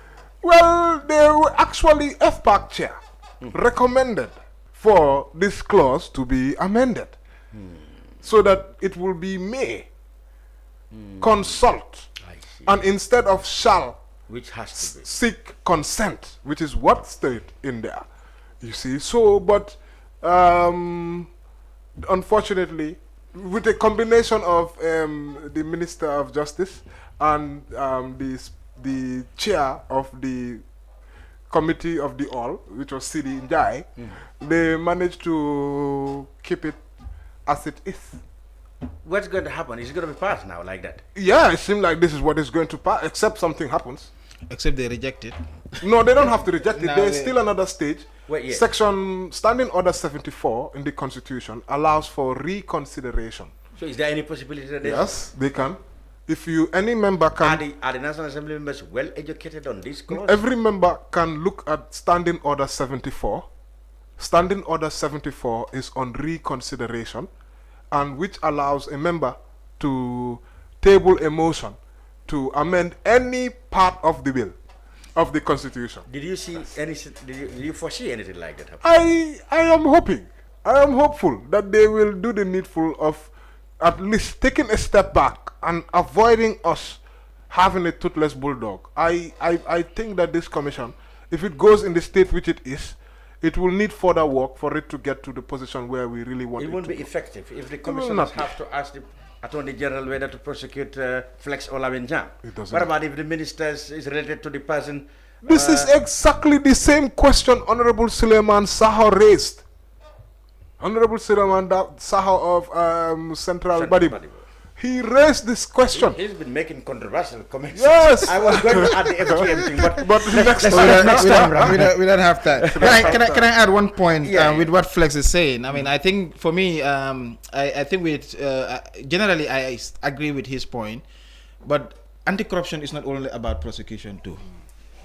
Well, they were actually FPAC chair recommended for this clause to be amended so that it will be may consult, and instead of shall, which has to be, seek consent, which is what stayed in there. You see, so but unfortunately, with a combination of the Minister of Justice and the chair of the Committee of the All, which was Sidi Njai, they managed to keep it as it is. What's going to happen? Is it going to be passed now like that? Yeah, it seems like this is what is going to pass, except something happens. Except they reject it. No, they don't have to reject it. There's still another stage. Wait, Standing Order 74 in the Constitution allows for reconsideration. So is there any possibility that Yes, they can. If any member can... Are the National Assembly members well educated on this clause? Every member can look at Standing Order 74. Standing Order 74 is on reconsideration, and which allows a member to table a motion to amend any part of the bill of the Constitution. Did you see did you foresee anything like that I happening? am hopeful that they will do the needful of at least taking a step back and avoiding us having a toothless bulldog. I think that this commission, if it goes in the state which it is, it will need further work for it to get to the position where we really want it. It won't be effective if the commissioners have to ask the Attorney General whether to prosecute Flex Olawenjam. What about if the minister is related to the person? This is exactly the same question Honorable Suleiman Saho raised. Honorable Suleiman Saho of Central Badibu. He raised this question. He's been making controversial comments. Yes. I was going to add the FGM thing, but next time. We don't have time. Can I add one point with what Flex is saying? I mean, I think for me, I think generally I agree with his point, but anti-corruption is not only about prosecution too.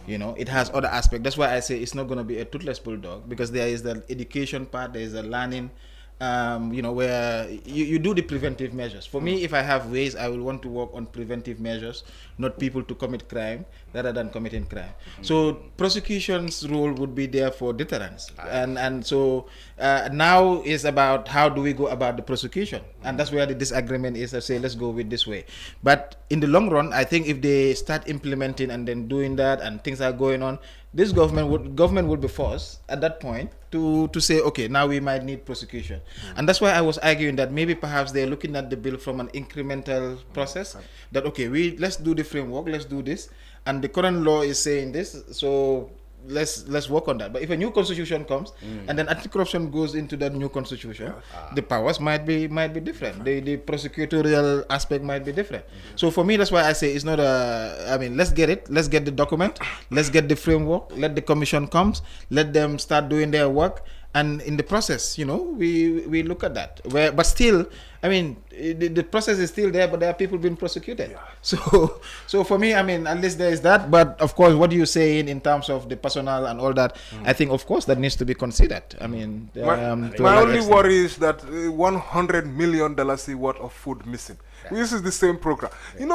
You know, it has other aspects. That's why I say it's not going to be a toothless bulldog, because there is the education part, there is a learning, you know, where you do the preventive measures. For me, if I have ways, I will want to work on preventive measures, not people to commit crime rather than committing crime. So prosecution's role would be there for deterrence. And so now is about how do we go about the prosecution. And that's where the disagreement is. I say, let's go with this way. But in the long run, I think if they start implementing and then doing that and things are going on, this government would be forced at that point to say, okay, now we might need prosecution. And that's why I was arguing that maybe perhaps they're looking at the bill from an incremental process, that okay, let's do the framework, let's do this, and the current law is saying this, so let's work on that. But if a new constitution comes and then anti-corruption goes into that new constitution, the powers might be different. The prosecutorial aspect might be different. So for me, that's why I say it's not let's get the document, let's get the framework, let the commission comes, let them start doing their work, And in the process, we look at that. But still, I mean, the process is still there, but there are people being prosecuted. Yeah. So for me, I mean, at least there is that. But of course, what you saying in terms of the personnel and all that, I think, of course, that needs to be considered. I mean, my only worry is that $100 million worth of food missing. Yeah. This is the same program.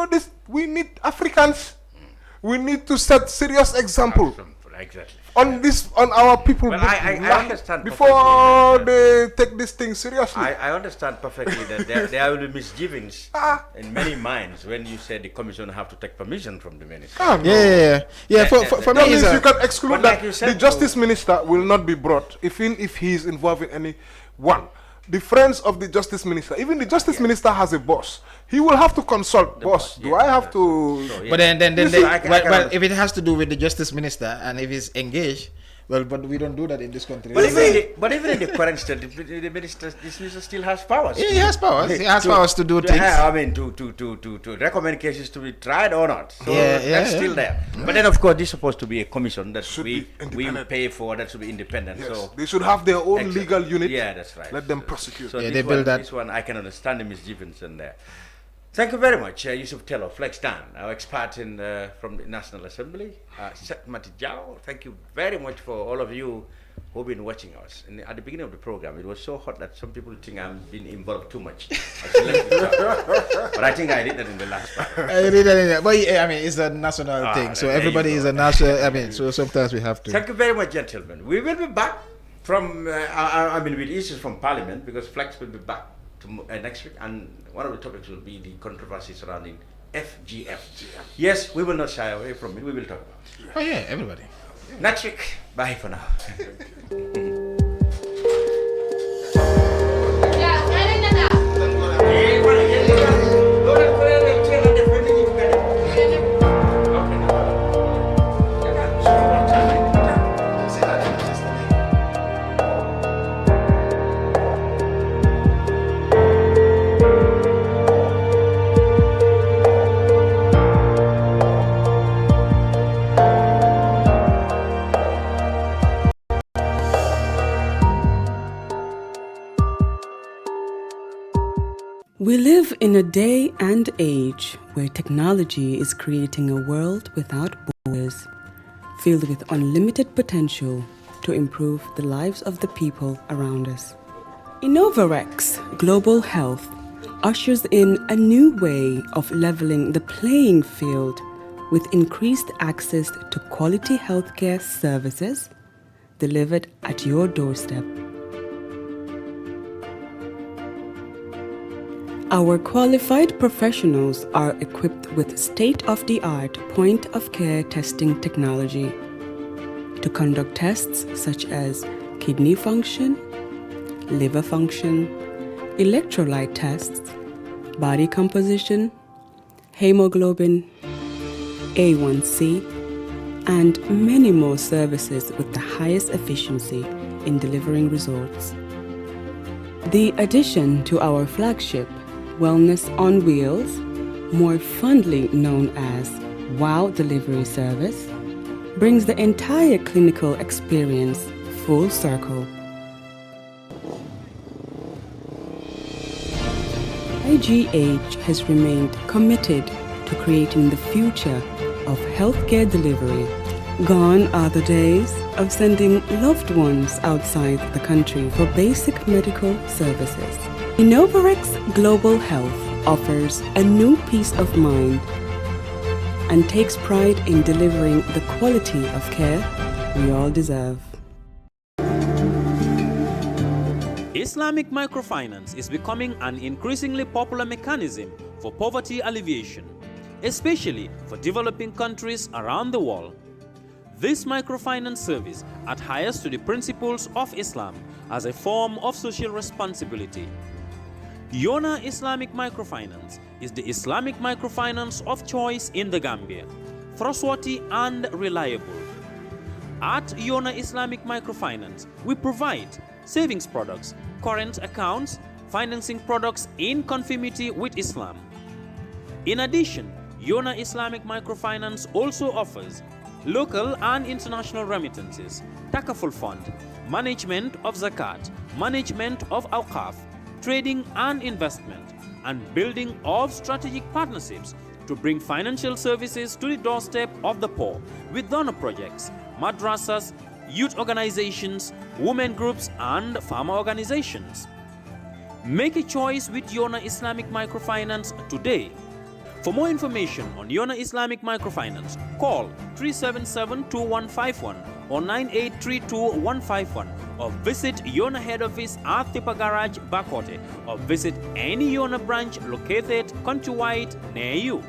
This we need Africans. We need to set serious example. Exactly. On our people. Well, I understand before they take this thing seriously. I understand perfectly that there will be misgivings in many minds when you say the commission have to take permission from the minister. Yeah. For me, you can exclude that the justice minister will not be brought even if he is involved in any one. The friends of the justice minister, even the justice minister has a boss. He will have to consult the boss. Do I have to? So, but then if it has to do with the justice minister and if he's engaged, well, but we don't do that in this country. But even in the current state, the minister still has powers. Yeah, he has powers. He has powers to do things. I mean, to recommend cases to be tried or not. So that's still there. But then, of course, this is supposed to be a commission that we pay for. That should be independent. Yes. So they should have their own legal unit. Yeah, that's right. Let them prosecute. So they build that. This one, I can understand the misgivings in there. Thank you very much, Yusuf Tello, Flex Dan, our expert from the National Assembly. Sait Matty, thank you very much for all of you who've been watching us. At the beginning of the program, it was so hot that some people think I'm being involved too much. But I think I did that in the last part. But I mean, it's a national thing, so everybody is a national. I mean, so sometimes we have to. Thank you very much, gentlemen. We will be back from. With issues from Parliament because Flex will be back next week, and one of the topics will be the controversy surrounding FGF. Yes, we will not shy away from it. We will talk about it. Oh yeah, everybody. Next week. Bye for now. We live in a day and age where technology is creating a world without borders, filled with unlimited potential to improve the lives of the people around us. Innovarex Global Health ushers in a new way of leveling the playing field with increased access to quality healthcare services delivered at your doorstep. Our qualified professionals are equipped with state-of-the-art point-of-care testing technology to conduct tests such as kidney function, liver function, electrolyte tests, body composition, hemoglobin, A1C, and many more services with the highest efficiency in delivering results. The addition to our flagship Wellness on Wheels, more fondly known as WOW Delivery Service, brings the entire clinical experience full circle. IGH has remained committed to creating the future of healthcare delivery. Gone are the days of sending loved ones outside the country for basic medical services. Innovarex Global Health offers a new peace of mind and takes pride in delivering the quality of care we all deserve. Islamic microfinance is becoming an increasingly popular mechanism for poverty alleviation, especially for developing countries around the world. This microfinance service adheres to the principles of Islam as a form of social responsibility. Yona Islamic Microfinance is the Islamic microfinance of choice in the Gambia, trustworthy and reliable. At Yona Islamic Microfinance, we provide savings products, current accounts, financing products in conformity with Islam. In addition, Yona Islamic Microfinance also offers local and international remittances, Takaful Fund, management of zakat, management of awqaf, trading and investment, and building of strategic partnerships to bring financial services to the doorstep of the poor with donor projects, madrasas, youth organizations, women groups, and farmer organizations. Make a choice with Yona Islamic Microfinance today. For more information on Yona Islamic Microfinance, call 377-2151 or 9832-151 or visit Yona head office at Tipa Garage, Bakote, or visit any Yona branch located countrywide near you.